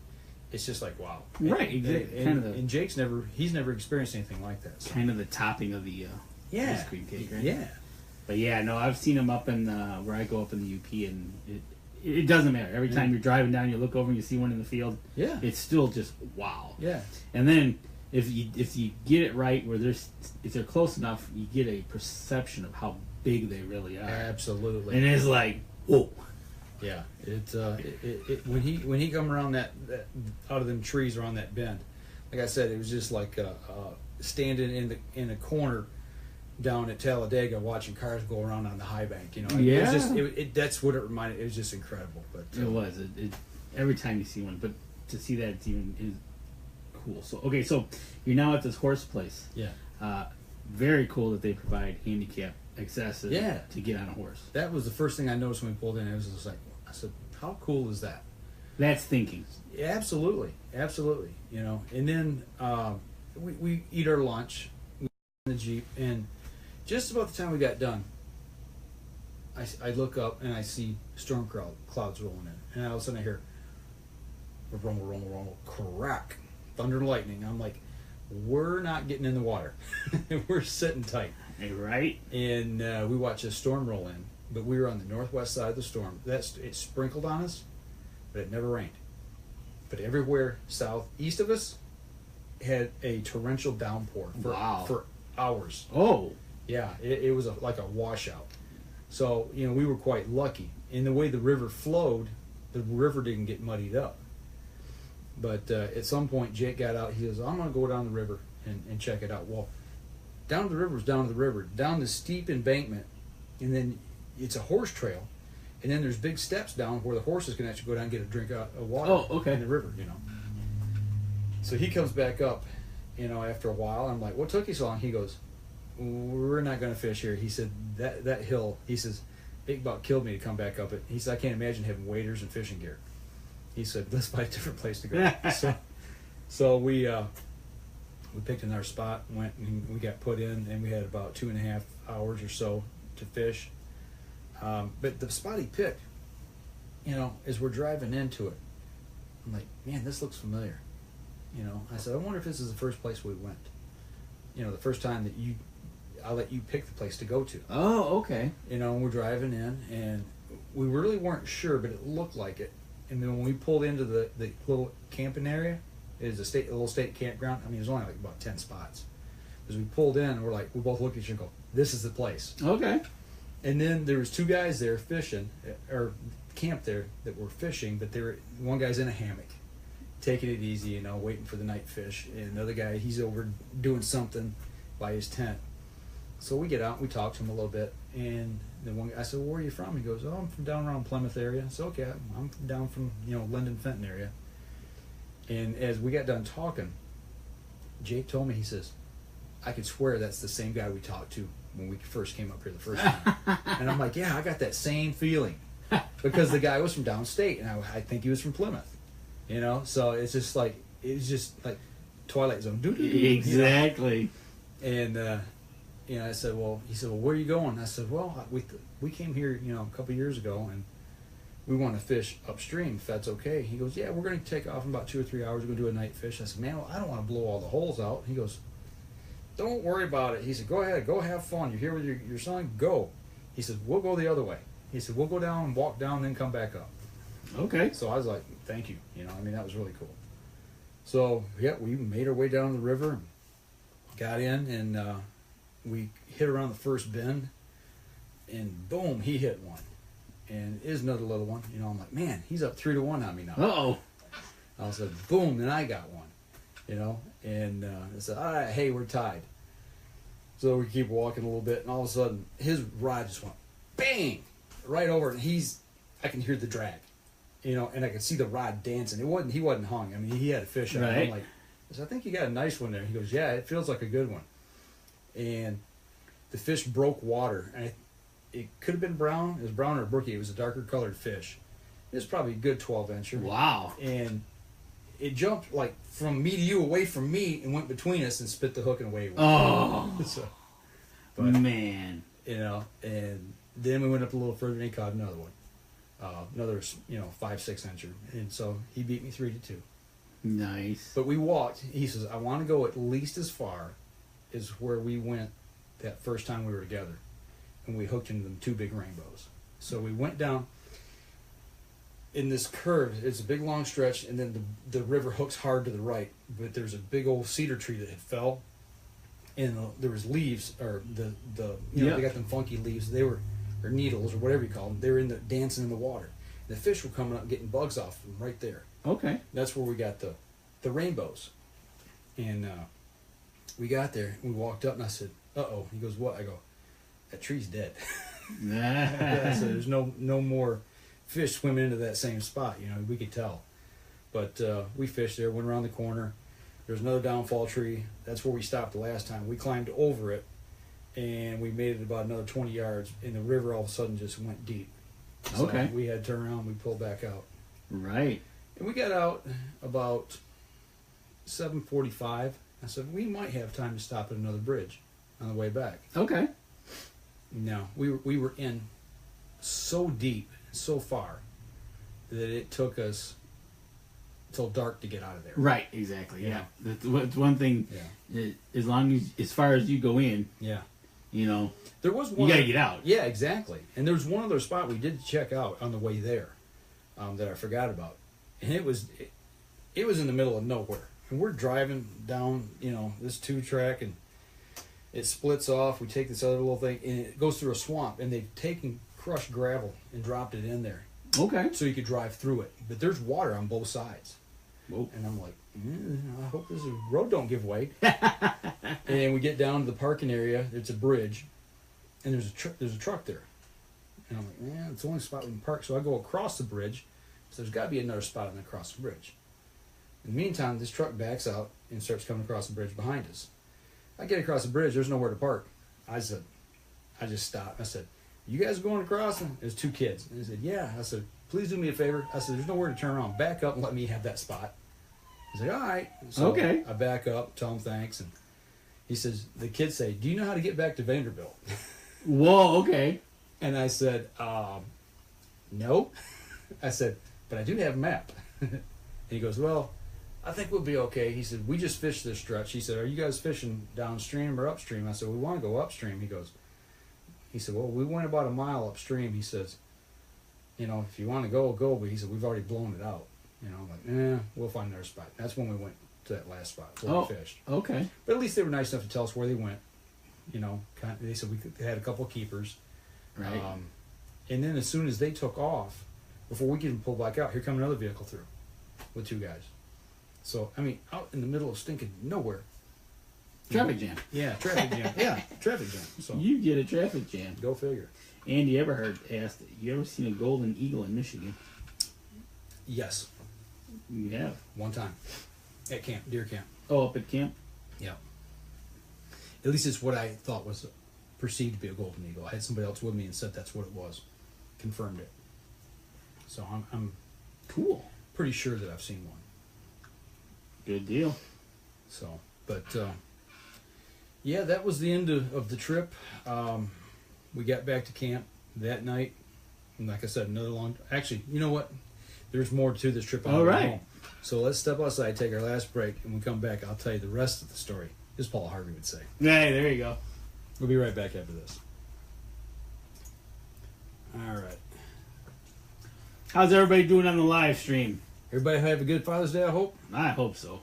it's just like, wow. Right, exactly. And Jake's never experienced anything like that. So. Kind of the topping of the ice cream cake, right? Yeah. But yeah, no, I've seen them up in where I go up in the UP, and it doesn't matter. Every time you're driving down, you look over and you see one in the field. Yeah. It's still just wow. Yeah. And then if you get it right, where if they're close enough, you get a perception of how big they really are. Absolutely. And it's like, whoa. Yeah, when he come around that out of them trees around that bend, like I said, it was just like standing in a corner down at Talladega watching cars go around on the high bank. You know, Yeah. it was just that's what it reminded. It was just incredible. But It was. Every time you see one, but to see that it's even is cool. So okay, so you're now at this horse place. yeah, Very cool that they provide handicap access Yeah. to get on a horse. that was the first thing I noticed when we pulled in. It was just like, I said, how cool is that? That's thinking. Yeah, absolutely. You know, and then we eat our lunch in the Jeep, and just about the time we got done, I look up and I see storm clouds rolling in, and all of a sudden I hear rumble, crack, thunder and lightning. I'm like, we're not getting in the water. We're sitting tight. Right? And we watched a storm roll in, but we were on the northwest side of the storm. It sprinkled on us, but it never rained. But everywhere southeast of us had a torrential downpour for hours. Oh. Yeah, it was like a washout. So, you know, we were quite lucky. In the way the river flowed, the river didn't get muddied up. But at some point, Jake got out. He goes, I'm going to go down the river and check it out. Well, down to the river is down to the river, down the steep embankment, and then it's a horse trail. And then there's big steps down where the horses can actually go down and get a drink of water in the river, you know. So he comes back up, you know, after a while. I'm like, what took you so long? He goes, we're not going to fish here. He said, that hill, he says, it about killed me to come back up it. He said, I can't imagine having waders and fishing gear. He said, let's find a different place to go. so we picked another spot, went and we got put in, and we had about 2.5 hours or so to fish. But the spot he picked, you know, as we're driving into it, I'm like, man, this looks familiar. You know, I said, I wonder if this is the first place we went. You know, the first time that I'll let you pick the place to go to. Oh, okay. You know, and we're driving in, and we really weren't sure, but it looked like it. And then when we pulled into the little camping area, it is a little state campground. I mean, there's only like about 10 spots. As we pulled in, we're like, we both looked at each other and go, this is the place. Okay. And then there was 2 guys there fishing, or camped there that were fishing, but one guy's in a hammock, taking it easy, you know, waiting for the night fish. And the other guy, he's over doing something by his tent. So we get out, we talk to him a little bit, and then I said, well, where are you from? He goes, oh, I'm from down around Plymouth area. I said, okay, I'm down from, you know, Linden, Fenton area. And as we got done talking, Jake told me, he says, I could swear that's the same guy we talked to when we first came up here the first time. And I'm like, yeah, I got that same feeling. Because the guy was from downstate, and I think he was from Plymouth. You know, so it's just like Twilight Zone. Exactly. And you know, I said, well, he said, well, where are you going? I said, well, we came here, you know, a couple years ago, and we want to fish upstream, if that's okay. He goes, yeah, we're going to take off in about 2 or 3 hours. We're going to do a night fish. I said, man, well, I don't want to blow all the holes out. He goes, don't worry about it. He said, go ahead, go have fun. You're here with your son, go. He said, we'll go the other way. He said, we'll go down and walk down, then come back up. Okay. So I was like, thank you. You know, I mean, that was really cool. So, yeah, we made our way down the river, got in, and we hit around the first bend, and boom, he hit one. And it is another little one. You know, I'm like, man, he's up 3-1 on me now. Uh-oh. I said, boom, then I got one. You know, and I said, all right, hey, we're tied. So we keep walking a little bit, and all of a sudden, his rod just went bang right over, and I can hear the drag, you know, and I could see the rod dancing. He wasn't hung. I mean, he had a fish on. Right. I'm like, I think you got a nice one there. He goes, yeah, it feels like a good one. And the fish broke water, and it could have been brown. It was brown or brookie. It was a darker colored fish. It was probably a good 12-incher. Wow. And it jumped like from me to you, away from me, and went between us and spit the hook and away. Oh. So, man. You know, and then we went up a little further and he caught another one. Another, you know, 5-6-incher. And so he beat me 3-2. Nice. But we walked. He says, I want to go at least as far as where we went that first time we were together. And we hooked into them 2 big rainbows. So we went down. in this curve. It's a big long stretch, and then the river hooks hard to the right. But there's a big old cedar tree that had fell, and there was leaves, or the they got them funky leaves. They were, or needles, or whatever you call them. They were dancing in the water. The fish were coming up and getting bugs off them right there. Okay. That's where we got the rainbows. And we got there, and we walked up, and I said, "Uh-oh." He goes, "What?" I go, "That tree's dead." I said, "There's no more fish swimming into that same spot." We could tell. But we fished there, went around the corner. There's another downfall tree. That's where we stopped the last time. We climbed over it, and we made it about another 20 yards, and the river all of a sudden just went deep. So okay. we had to turn around, we pulled back out. Right. And we got out about 7:45. I said, we might have time to stop at another bridge on the way back. Okay. No, we were in so deep, so far, that it took us till dark to get out of there. Right, exactly, yeah. That's one thing, as far as you go in, there was one, you gotta get out. Yeah, exactly. And there was one other spot we did check out on the way there that I forgot about. And it was in the middle of nowhere. And we're driving down, this 2-track, and it splits off. We take this other little thing, and it goes through a swamp. And they've taken crushed gravel and dropped it in there. Okay. So you could drive through it. But there's water on both sides. Whoa. And I'm like, I hope this road don't give way. And we get down to the parking area. It's a bridge. And there's a truck there. And I'm like, it's the only spot we can park. So I go across the bridge. So there's got to be another spot across the bridge. In the meantime, this truck backs out and starts coming across the bridge behind us. I get across the bridge. There's nowhere to park. I just stopped. I said, "You guys going across?" And there's 2 kids. And they said, "Yeah." I said, "Please do me a favor." I said, "There's nowhere to turn around. Back up and let me have that spot." He's like, "All right." So okay. I back up, tell him thanks, and he says, the kids say, "Do you know how to get back to Vanderbilt?" Whoa, okay. And I said, "No." I said, "But I do have a map." And he goes, "Well, I think we'll be okay." He said, "We just fished this stretch." He said, "Are you guys fishing downstream or upstream?" I said, "We want to go upstream." He said, "Well, we went about a mile upstream." He says, "If you want to go, go." But he said, "We've already blown it out." I'm like, we'll find another spot. That's when we went to that last spot where we fished. Okay. But at least they were nice enough to tell us where they went. They said they had a couple of keepers. Right. And then as soon as they took off, before we could even pull back out, here come another vehicle through with 2 guys. So, out in the middle of stinking nowhere. Traffic jam. Yeah, traffic jam. Yeah, traffic jam. So You get a traffic jam. Go figure. And you ever seen a golden eagle in Michigan? Yes. You have. One time. At camp, deer camp. Oh, up at camp? Yeah. At least it's what I thought was perceived to be a golden eagle. I had somebody else with me and said that's what it was. Confirmed it. So I'm cool. Pretty sure that I've seen one. Good deal. So, but yeah, that was the end of the trip. We got back to camp that night, and like I said, another long. Actually, you know what? There's more to this trip. All right. Home. So let's step outside, take our last break, and when we come back, I'll tell you the rest of the story, as Paul Harvey would say. Hey, there you go. We'll be right back after this. All right. How's everybody doing on the live stream? Everybody have a good Father's Day, I hope? I hope so.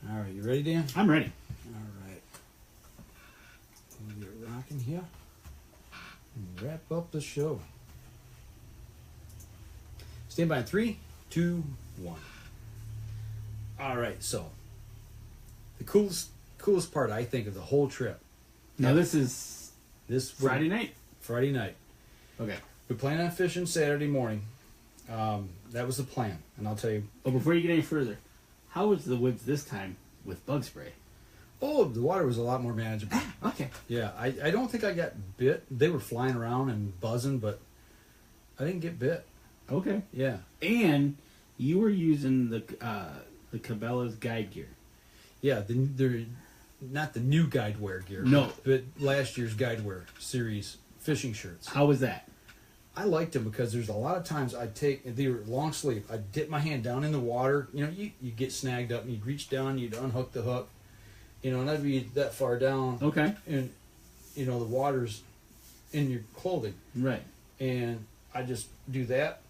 All right, you ready, Dan? I'm ready. All right. We'll get rocking here and wrap up the show. Stand by in 3, 2, 1. All right, so the coolest part, I think, of the whole trip. Now, this is Friday night? Friday night. Okay. We planned on fishing Saturday morning. That was the plan, and I'll tell you. Oh, before you get any further, how was the woods this time with bug spray? Oh, the water was a lot more manageable. Okay. Yeah, I don't think I got bit. They were flying around and buzzing, but I didn't get bit. Okay. Yeah. And you were using the Cabela's guide gear. Yeah, they're not the new guide wear gear. No. But last year's guide wear series fishing shirts. How was that? I liked them because there's a lot of times they were long sleeve. I'd dip my hand down in the water. You get snagged up and you'd reach down, you'd unhook the hook. And I'd be that far down. Okay. And the water's in your clothing. Right. And I just do that,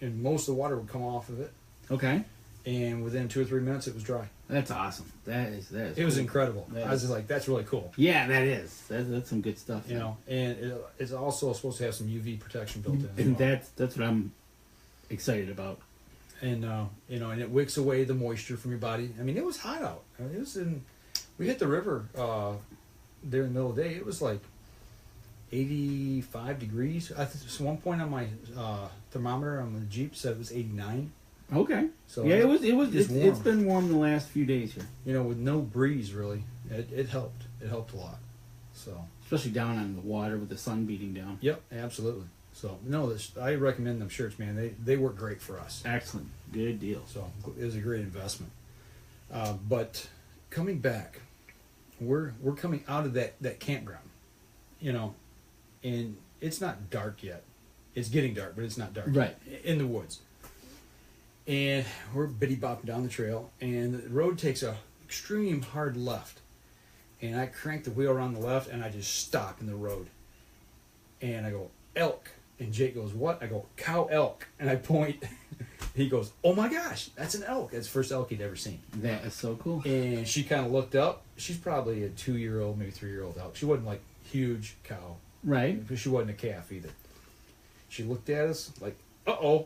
and most of the water would come off of it. Okay. And within 2 or 3 minutes, it was dry. That's awesome. That is. It was incredible. I was just like, that's really cool. Yeah, that is. That's some good stuff. And it's also supposed to have some UV protection built in. And that's what I'm excited about. And and it wicks away the moisture from your body. I mean, it was hot out. I mean, we hit the river there in the middle of the day. It was like 85 degrees. At one point on my thermometer on the Jeep said it was 89. Okay. So yeah, it's warm. It's been warm the last few days here. With no breeze really. It helped. It helped a lot. So especially down on the water with the sun beating down. Yep, absolutely. So I recommend them shirts, man. They work great for us. Excellent. Good deal. So it was a great investment. But coming back, we're coming out of that campground, and it's not dark yet. It's getting dark, but it's not dark. Right. Yet, in the woods. And we're bitty-bopping down the trail, and the road takes a extreme hard left. And I crank the wheel around the left, and I just stop in the road. And I go, elk. And Jake goes, what? I go, cow elk. And I point. He goes, oh my gosh, that's an elk. That's the first elk he'd ever seen. That is so cool. And she kind of looked up. She's probably a 2-year-old, maybe 3-year-old elk. She wasn't like huge cow. Right. But she wasn't a calf either. She looked at us like, uh-oh.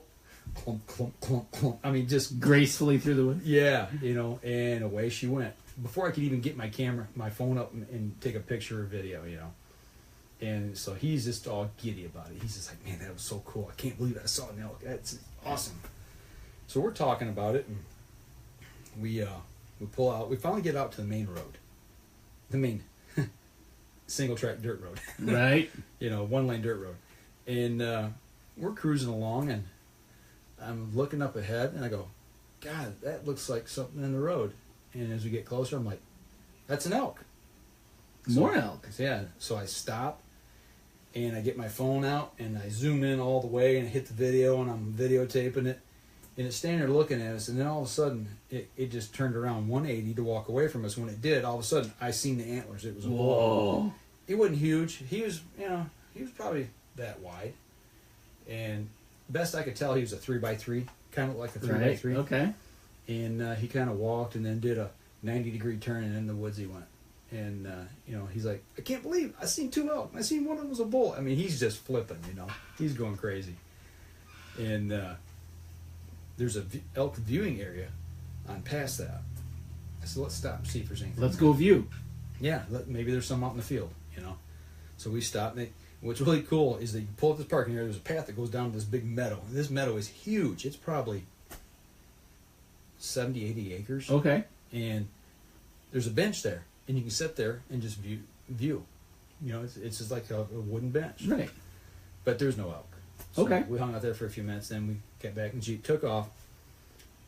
Clump, clump, clump, clump. I mean, just gracefully through the woods. Yeah, and away she went. Before I could even get my phone up and take a picture or video, And so he's just all giddy about it. He's just like, man, that was so cool. I can't believe I saw an elk. That's awesome. So we're talking about it, and we pull out. We finally get out to the main road, the main single track dirt road. Right. 1-lane dirt road, and we're cruising along, and I'm looking up ahead, and I go, God, that looks like something in the road. And as we get closer, I'm like, that's an elk. More elk. Yeah. So I stop, and I get my phone out, and I zoom in all the way, and hit the video, and I'm videotaping it. And it's standing there looking at us, and then all of a sudden, it just turned around 180 to walk away from us. When it did, all of a sudden, I seen the antlers. It was a bull. He wasn't huge. He was probably that wide. And best I could tell, he was a 3x3, kind of like a 3x3. Right. Okay. And he kind of walked and then did a 90-degree turn, and in the woods he went. And, he's like, I can't believe I seen 2 elk. I seen one of them was a bull. I mean, he's just flipping, He's going crazy. And there's a elk viewing area on past that. I said, let's stop and see if there's anything. Let's go view. Yeah, maybe there's some out in the field, So we stopped. And what's really cool is that you pull up this parking area, there's a path that goes down to this big meadow. And this meadow is huge. It's probably 70, 80 acres. Okay. And there's a bench there, and you can sit there and just view. It's just like a wooden bench. Right. But there's no elk. So okay. We hung out there for a few minutes, then we got back, and Jeep took off.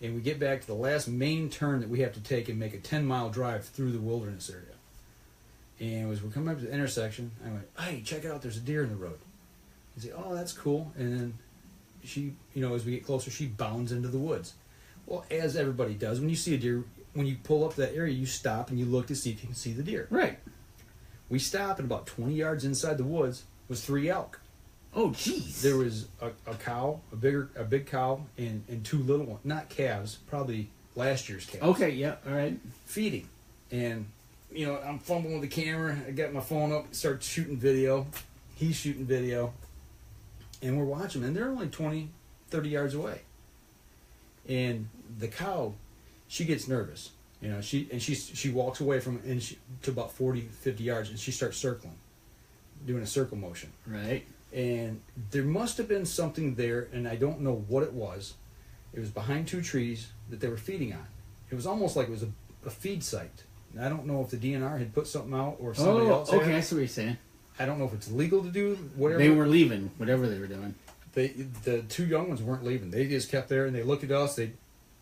And we get back to the last main turn that we have to take and make a 10-mile drive through the wilderness area. And as we're coming up to the intersection, I went, hey, check it out, there's a deer in the road. He said, oh, that's cool. And then she, as we get closer, she bounds into the woods. Well, as everybody does, when you see a deer, when you pull up to that area, you stop and you look to see if you can see the deer. Right. We stop, and about 20 yards inside the woods was 3 elk. Oh, jeez. There was a cow, a big cow, and 2 little ones, not calves, probably last year's calves. Okay, yeah, all right. Feeding. And, I'm fumbling with the camera. I got my phone up, start shooting video. He's shooting video. And we're watching them, and they're only 20, 30 yards away. And the cow, she gets nervous. She walks away from it to about 40, 50 yards, and she starts circling, doing a circle motion. Right. And there must have been something there, and I don't know what it was. It was behind 2 trees that they were feeding on. It was almost like it was a feed site. And I don't know if the DNR had put something out or somebody else had. Okay, I see what you're saying. I don't know if it's legal to do whatever. They were leaving, whatever they were doing. The 2 young ones weren't leaving. They just kept there, and they look at us, they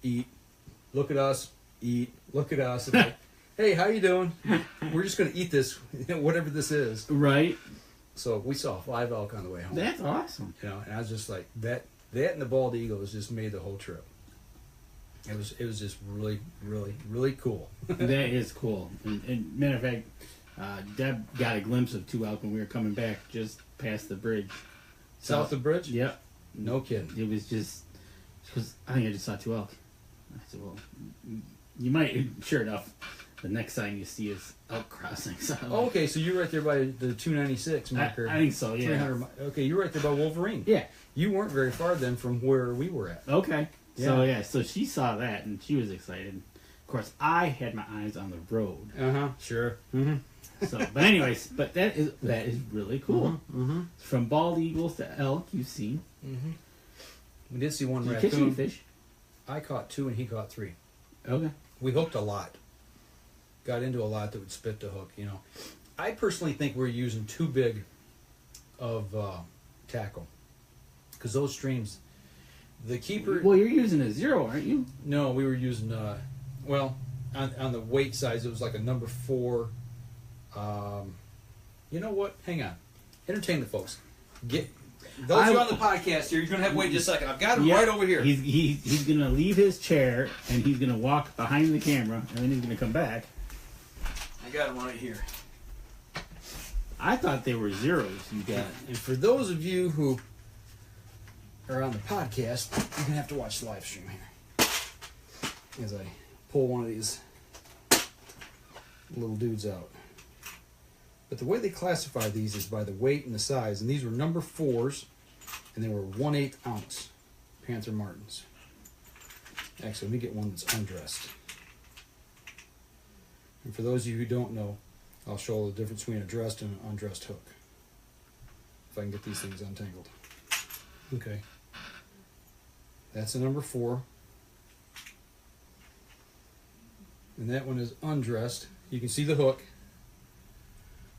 eat, look at us, eat, look at us, and like, hey, how you doing? We're just going to eat this, whatever this is. Right. So we saw 5 elk on the way home. That's awesome. And I was just like, that and the bald eagles just made the whole trip. It was just really, really, really cool. That is cool. And matter of fact, Deb got a glimpse of 2 elk when we were coming back just past the bridge. South of the bridge? Yep. No kidding. It was just, because I think I just saw 2 elk. I said, well, you might, sure enough, the next sign you see is elk crossing. So Okay, so you're right there by the 296 marker. I think so, yeah. 300. Okay, you're right there by Wolverine. Yeah. You weren't very far then from where we were at. Okay. Yeah. So she saw that and she was excited. Of course, I had my eyes on the road. Sure. Mm-hmm. So, but anyways, but that is really cool. Mm-hmm. From bald eagles to elk, you've seen. Mm-hmm. We did see one Did you raccoon. catch any fish? I caught 2 and he caught 3. Okay. We hooked a lot. Got into a lot that would spit the hook, I personally think we're using too big of tackle. Because those streams, the keeper... Well, you're using a 0, aren't you? No, we were using, on the weight size, it was like a number 4. You know what? Hang on. Entertain the folks. Those of you on the podcast here, you're going to have to wait just a second. I've got him right over here. He's going to leave his chair, and he's going to walk behind the camera, and then he's going to come back. I got him right here. I thought they were 0s you got. And for those of you who are on the podcast, you're going to have to watch the live stream here. As I pull one of these little dudes out. But the way they classify these is by the weight and the size. And these were number 4s, and they were 1/8 ounce Panther Martins. Actually, let me get one that's undressed. And for those of you who don't know, I'll show the difference between a dressed and an undressed hook. If I can get these things untangled. Okay. That's a number 4. And that one is undressed. You can see the hook.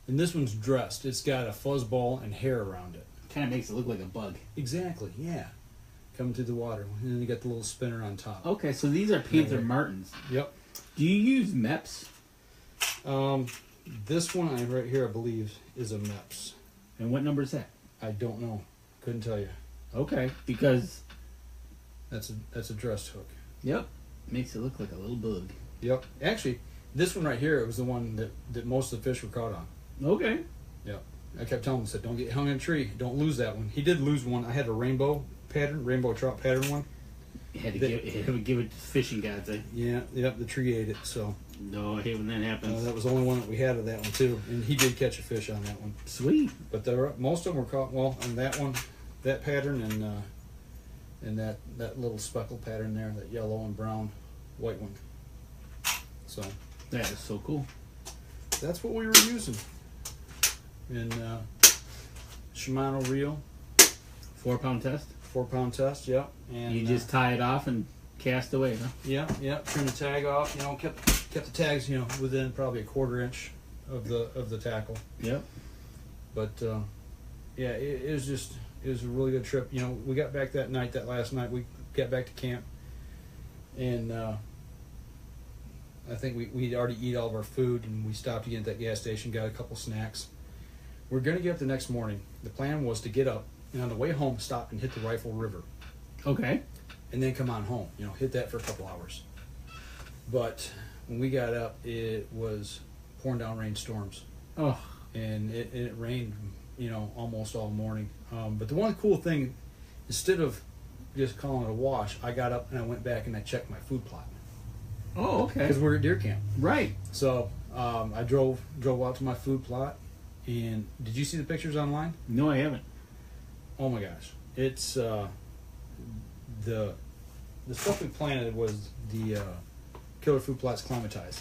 And this one's dressed. It's got a fuzzball and hair around it. Kind of makes it look like a bug. Exactly, yeah. Coming through the water. And then you got the little spinner on top. Okay, so these are Panther Martins. Yep. Do you use MEPS? This one right here, I believe, is a MEPS. And what number is that? I don't know. Couldn't tell you. Okay, because... That's a dressed hook. Yep. Makes it look like a little bug. Yep. Actually, this one right here, it was the one that most of the fish were caught on. Okay. Yep. I kept telling him, I said, don't get hung in a tree. Don't lose that one. He did lose one. I had a rainbow trout pattern one. You had to give it to fishing gods, eh? Yeah, yep, the tree ate it, so. No, I hate when that happens. That was the only one that we had of that one, too. And he did catch a fish on that one. Sweet. But most of them were caught, on that one, that pattern, and that little speckle pattern there, that yellow and brown white one. So. That is so cool. That's what we were using. And Shimano reel. 4-pound test? 4-pound test, yep. And you just tie it off and cast away, huh? Yeah. Trim the tag off. Kept the tags, within probably a 1/4 inch of the tackle. Yep. But yeah, it was a really good trip. We got back that last night. We got back to camp, and I think we'd already eat all of our food, and we stopped again at that gas station, got a couple snacks. We're going to get up the next morning. The plan was to get up, and on the way home, stop and hit the Rifle River. Okay. And then come on home, hit that for a couple hours. But when we got up, it was pouring down rainstorms. Oh. And it rained, almost all morning. But the one cool thing, instead of just calling it a wash, I got up and I went back and I checked my food plot. Oh, okay. Because we're at deer camp. Right. So I drove out to my food plot. And did you see the pictures online? No, I haven't. Oh my gosh. It's the stuff we planted was the Killer Food Plots climatized.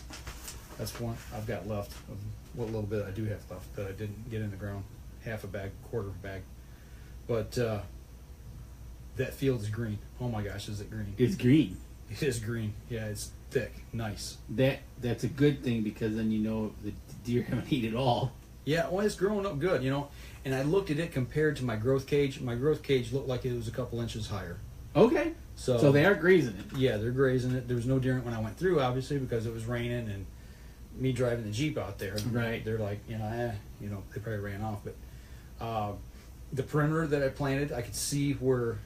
That's one I've got left of what little bit I do have left that I didn't get in the ground. Half a bag, 1/4 bag. But that field is green. Oh my gosh, is it green? It's green. It is green. Yeah, it's thick, nice. That's a good thing because then the deer haven't eaten it all. Yeah, well, it's growing up good, And I looked at it compared to my growth cage. My growth cage looked like it was a couple inches higher. Okay. So they are grazing it. Yeah, they're grazing it. There was no deer when I went through, obviously, because it was raining and me driving the Jeep out there. Right. They're like, they probably ran off. But the perimeter that I planted, I could see where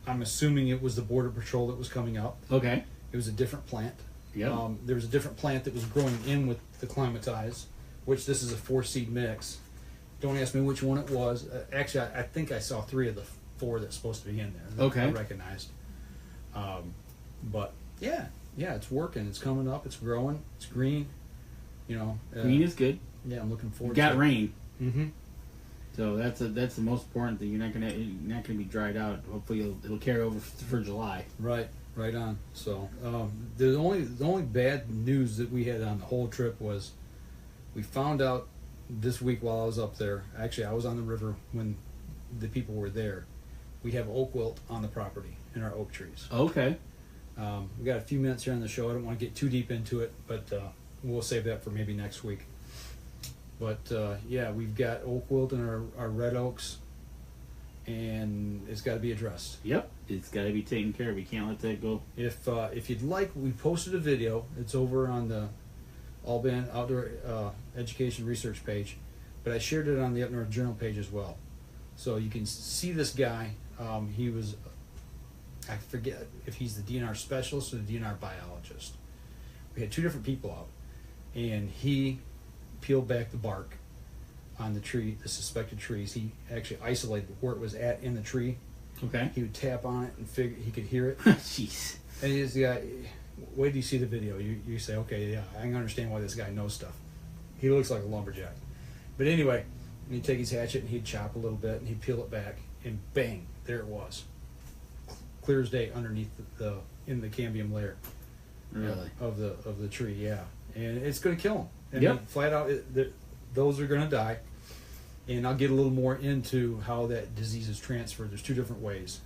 I'm assuming it was the Border Patrol that was coming up. Okay. It was a different plant. Yeah. There was a different plant that was growing in with the climatized, which this is a 4-seed mix. Don't ask me which one it was. Actually, I think I saw 3 of the 4 that's supposed to be in there. That Okay. I recognized. But yeah, it's working. It's coming up. It's growing. It's green. You know, Green is good. yeah. I'm looking forward. Got to it. rain, Mm-hmm. so that's the most important thing. You're not gonna be dried out. Hopefully, it'll carry over for July. Right on. So the only bad news that we had on the whole trip was we found out this week while I was up there. Actually, I was on the river when the people were there. We have oak wilt on the property in our oak trees. Okay. We got a few minutes here on the show. I don't want to get too deep into it, but we'll save that for maybe next week. But yeah, we've got oak wilt in our red oaks, and it's got to be addressed. Yep. It's got to be taken care of. We can't let that go. If you'd like, we posted a video. It's over on the Albany Outdoor Education Research page, but I shared it on the Up North Journal page as well. So you can see this guy. He was, I forget if he's the DNR specialist or the DNR biologist. We had 2 different people out, and he peeled back the bark on the tree, the suspected trees. He actually isolated where it was at in the tree. Okay. He would tap on it and figure he could hear it. Jeez. And he's the guy. Wait till you see the video. You say, okay, yeah, I can understand why this guy knows stuff. He looks like a lumberjack. But anyway, and he'd take his hatchet and he'd chop a little bit and he'd peel it back, and bang, there it was, clear as day underneath in the cambium layer. Really? Of the tree, yeah. And it's going to kill him. I Yep. mean, flat out, those are going to die. And I'll get a little more into how that disease is transferred. There's 2 different ways.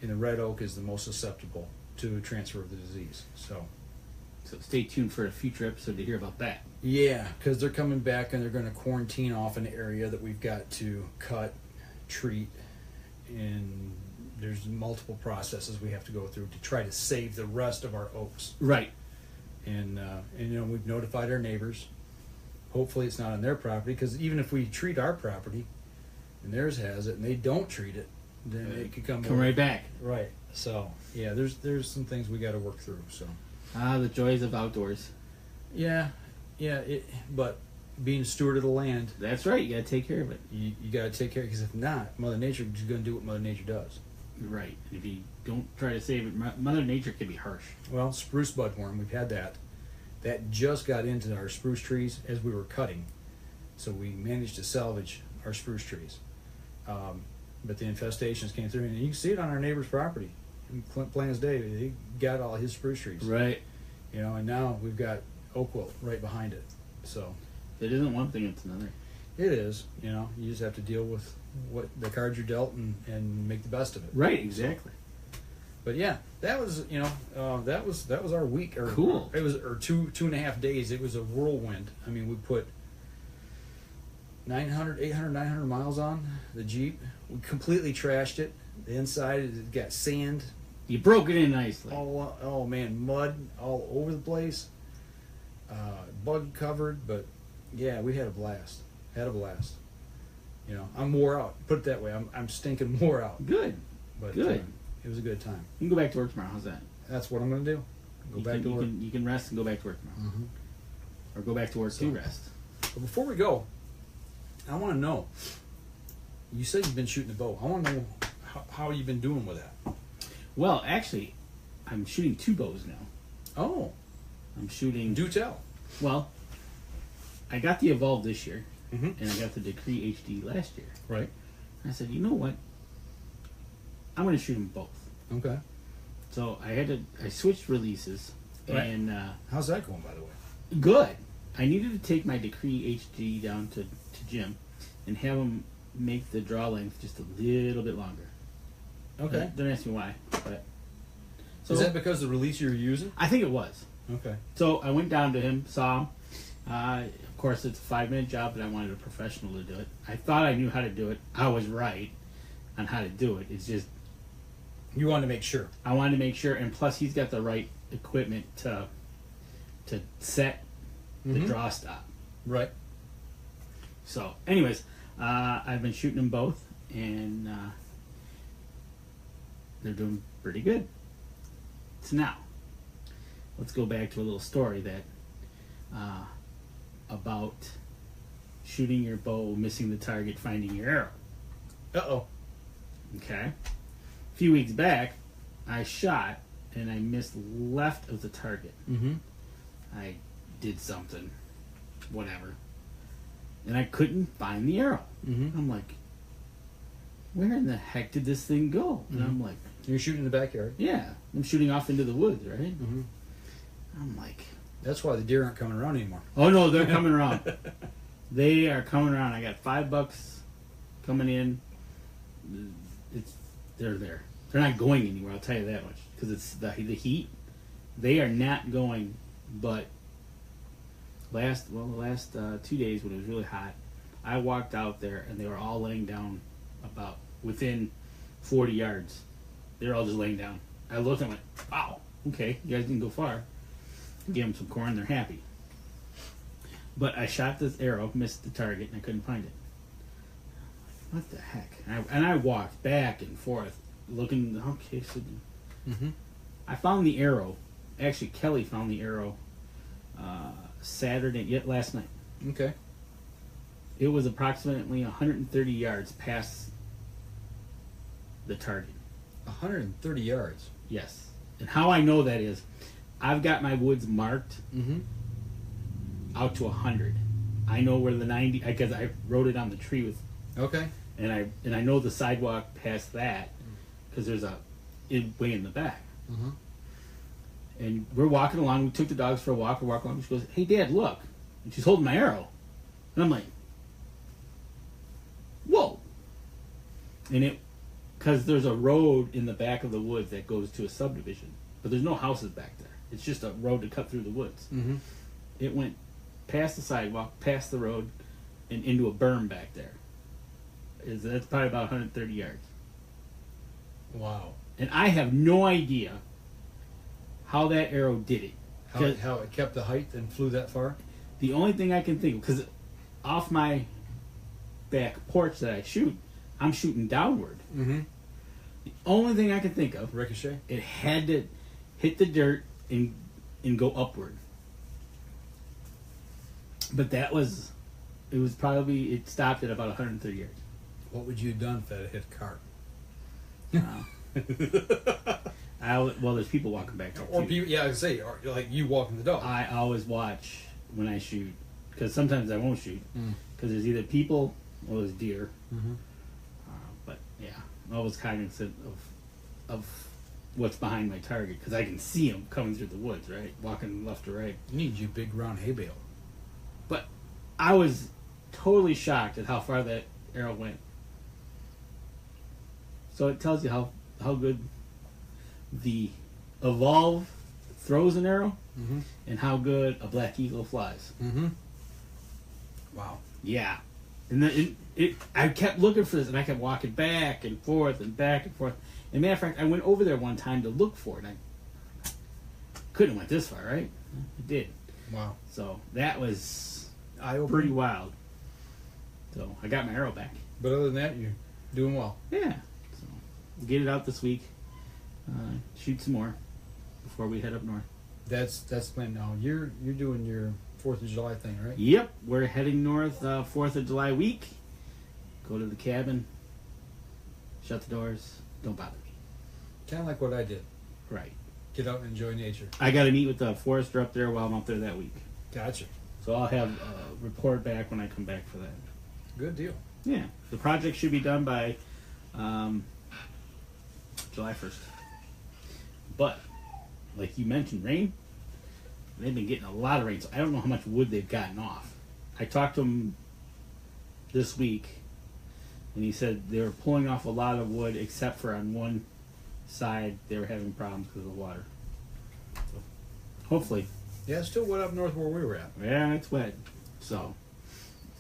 And the red oak is the most susceptible to transfer of the disease. So stay tuned for a future episode to hear about that. yeah, because they're coming back and they're going to quarantine off an area that we've got to cut, treat, and there's multiple processes we have to go through to try to save the rest of our oaks. Right. And you know, we've notified our neighbors. Hopefully it's not on their property, because even if we treat our property and theirs has it and they don't treat it, then it could come right back. Right. So yeah, there's some things we got to work through. So The joys of outdoors. yeah. But being a steward of the land, That's right. You got to take care of it. you got to take care, because if not, Mother Nature is going to do what Mother Nature does. Right. And if you don't try to save it, Mother Nature can be harsh. Well, spruce budworm, we've had that. That just got into our spruce trees as we were cutting, so we managed to salvage our spruce trees. But the infestations came through, and you can see it on our neighbor's property. In Plains Day, they got all his spruce trees. Right. You know, and now we've got oak wilt right behind it. So It isn't one thing, it's another. it is. You know, you just have to deal with what the cards you're dealt and make the best of it. Right, exactly. But yeah, that was that was our week. Or, Cool. It was 2.5 days. It was a whirlwind. I mean, we put 900 miles on the Jeep. We completely trashed it. The inside it got sand. You broke it in nicely. Oh man, mud all over the place. Bug covered, but yeah, we had a blast. You know, I'm wore out. Put it that way. I'm stinking wore out. Good. But Good. it was a good time. You can go back to work tomorrow. How's that? That's what I'm going to do. Go back to work. You can rest and go back to work tomorrow. Mm-hmm. Or go back to work to rest. But before we go, I want to know. You said you've been shooting a bow. I want to know how you've been doing with that. Well, actually, I'm shooting 2 bows now. Oh, I'm shooting... do tell. Well, I got the Evolve this year, Mm-hmm. and I got the Decree HD last year. Right. And I said, you know what? I'm going to shoot them both. Okay. So I switched releases, Right. and How's that going, by the way? good. I needed to take my Decree HD down to Jim and have him make the draw length just a little bit longer. Okay. Don't ask me why, but so Is that because the release you're using? I think it was. Okay. So I went down to him, saw him. Of course, it's a 5-minute job, but I wanted a professional to do it. I thought I knew how to do it. I was right on how to do it. It's just You wanted to make sure. I wanted to make sure, and plus he's got the right equipment to set the draw stop. Right. So, anyways, I've been shooting them both, and they're doing pretty good. So now, let's go back to a little story that about shooting your bow, missing the target, finding your arrow. Uh-oh. Okay. A few weeks back, I shot and I missed left of the target. Mm-hmm. I did something, whatever, and I couldn't find the arrow. Mm-hmm. I'm like, where in the heck did this thing go? And I'm like, You're shooting in the backyard. yeah, I'm shooting off into the woods, right? Mm-hmm. I'm like, That's why the deer aren't coming around anymore. oh no, they're coming around. They are coming around. I got $5 coming in. They're there. They're not going anywhere. I'll tell you that much, because it's the heat. They are not going. But the last 2 days when it was really hot, I walked out there and they were all laying down about within 40 yards. They're all just laying down. I looked and went, wow, okay, you guys didn't go far. Gave them some corn. They're happy. But I shot this arrow, missed the target, and I couldn't find it. What the heck? And I walked back and forth, looking. Okay, so I found the arrow. Actually, Kelly found the arrow last night. Okay. It was approximately 130 yards past the target. 130 yards. Yes. And how I know that is, I've got my woods marked out to 100. I know where the 90, because I wrote it on the tree with. Okay. And I know the sidewalk past that, because there's way in the back. Mm-hmm. And we're walking along. We took the dogs for a walk. We're walking along. She goes, "Hey, Dad, look!" And she's holding my arrow. And I'm like, "Whoa!" And because there's a road in the back of the woods that goes to a subdivision, but there's no houses back there. It's just a road to cut through the woods. Mm-hmm. It went past the sidewalk, past the road, and into a berm back there. That's probably about 130 yards. Wow. And I have no idea how that arrow did it. How it kept the height and flew that far? The only thing I can think of, because off my back porch that I shoot, I'm shooting downward. Mm-hmm. The only thing I can think of, Ricochet? it had to hit the dirt and go upward. But it stopped at about 130 yards. What would you have done if that had hit a cart? Well, there's people walking back there Or too. people, yeah, I say, or like you walking the dog. I always watch when I shoot, because sometimes I won't shoot, because there's either people or there's deer. Mm-hmm. But yeah, I'm always cognizant of what's behind my target, because I can see them coming through the woods, right, walking left to right. You need your big round hay bale. But I was totally shocked at how far that arrow went. So it tells you how good the Evolve throws an arrow, and how good a black eagle flies. Mm-hmm. Wow. Yeah. And then I kept looking for this, and I kept walking back and forth and back and forth. And matter of fact, I went over there one time to look for it. I couldn't have went this far, right? I did. Wow. So that was Eye-opening. pretty wild. So I got my arrow back. But other than that, you're doing well. Yeah. So get it out this week. Shoot some more before we head up north. That's the plan now. You're doing your 4th of July thing, right? Yep, we're heading north 4th of July week. Go to the cabin. Shut the doors. Don't bother me. Kind of like what I did. Right. Get out and enjoy nature. I got to meet with the forester up there while I'm up there that week. Gotcha. So I'll have a report back when I come back for that. Good deal. Yeah. The project should be done by July 1st. But, like you mentioned, rain. They've been getting a lot of rain, so I don't know how much wood they've gotten off. I talked to him this week, and he said they were pulling off a lot of wood, except for on one side they were having problems because of the water. So, hopefully. Yeah, it's still wet up north where we were at. Yeah, it's wet. So,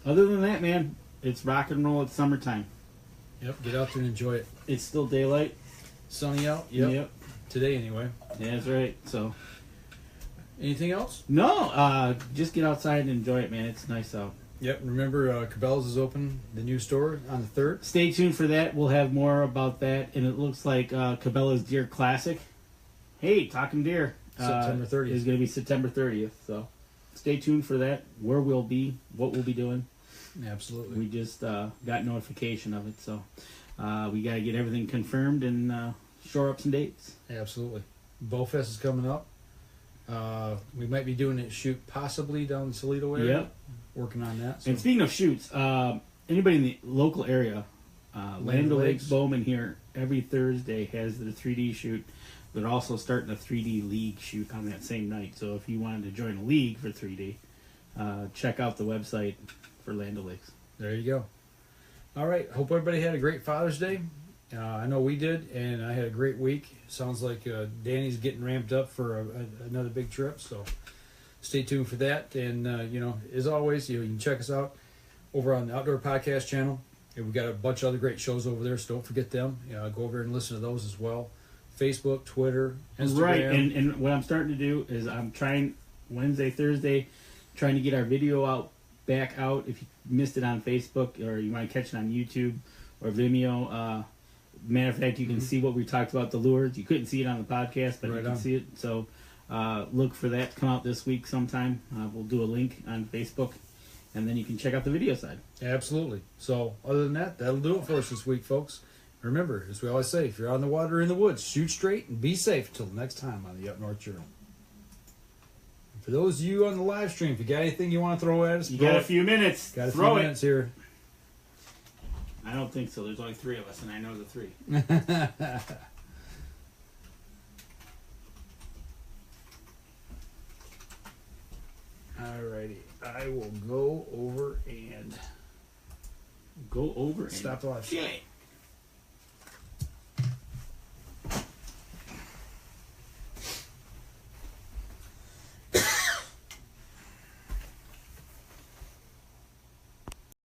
other than that, man, it's rock and roll. It's summertime. Yep, get out there and enjoy it. It's still daylight. Sunny out? Yep. Today, anyway. Yeah, that's right. So, anything else? no, just get outside and enjoy it, man. It's nice out. Yep, remember Cabela's is open, the new store on the 3rd. Stay tuned for that. We'll have more about that. And it looks like Cabela's Deer Classic. Hey, talking deer. September 30th. Is going to be September 30th. So stay tuned for that. Where we'll be, what we'll be doing. Absolutely. We just got notification of it, so we got to get everything confirmed and shore up some dates. Absolutely. Bowfest is coming up. We might be doing a shoot possibly down in Toledo area. Yep. Working on that. So. And speaking of shoots, anybody in the local area, Land O'Lakes Bowman here every Thursday has their 3D shoot. They're also starting a 3D league shoot on that same night. So if you wanted to join a league for 3D, check out the website for Land O'Lakes. There you go. All right. Hope everybody had a great Father's Day. I know we did, and I had a great week. Sounds like Danny's getting ramped up for another big trip. So stay tuned for that. And, as always, you can check us out over on the Outdoor Podcast channel. And we've got a bunch of other great shows over there, so don't forget them. Go over and listen to those as well. Facebook, Twitter, Instagram. Right, and what I'm starting to do is I'm trying Wednesday, Thursday, trying to get our video back out. If you missed it on Facebook or you want to catch it on YouTube or Vimeo, matter of fact, you can see what we talked about, the lures. You couldn't see it on the podcast, but you can see it. So look for that to come out this week sometime. We'll do a link on Facebook, and then you can check out the video side. Absolutely. So other than that, that'll do it for us this week, folks. Remember, as we always say, if you're on the water or in the woods, shoot straight and be safe until next time on the Up North Journal. And for those of you on the live stream, if you got anything you want to throw at us, you got a few minutes. Got a few minutes here. I don't think so. There's only 3 of us, and I know the 3. Alrighty. I will go over and stop the live stream.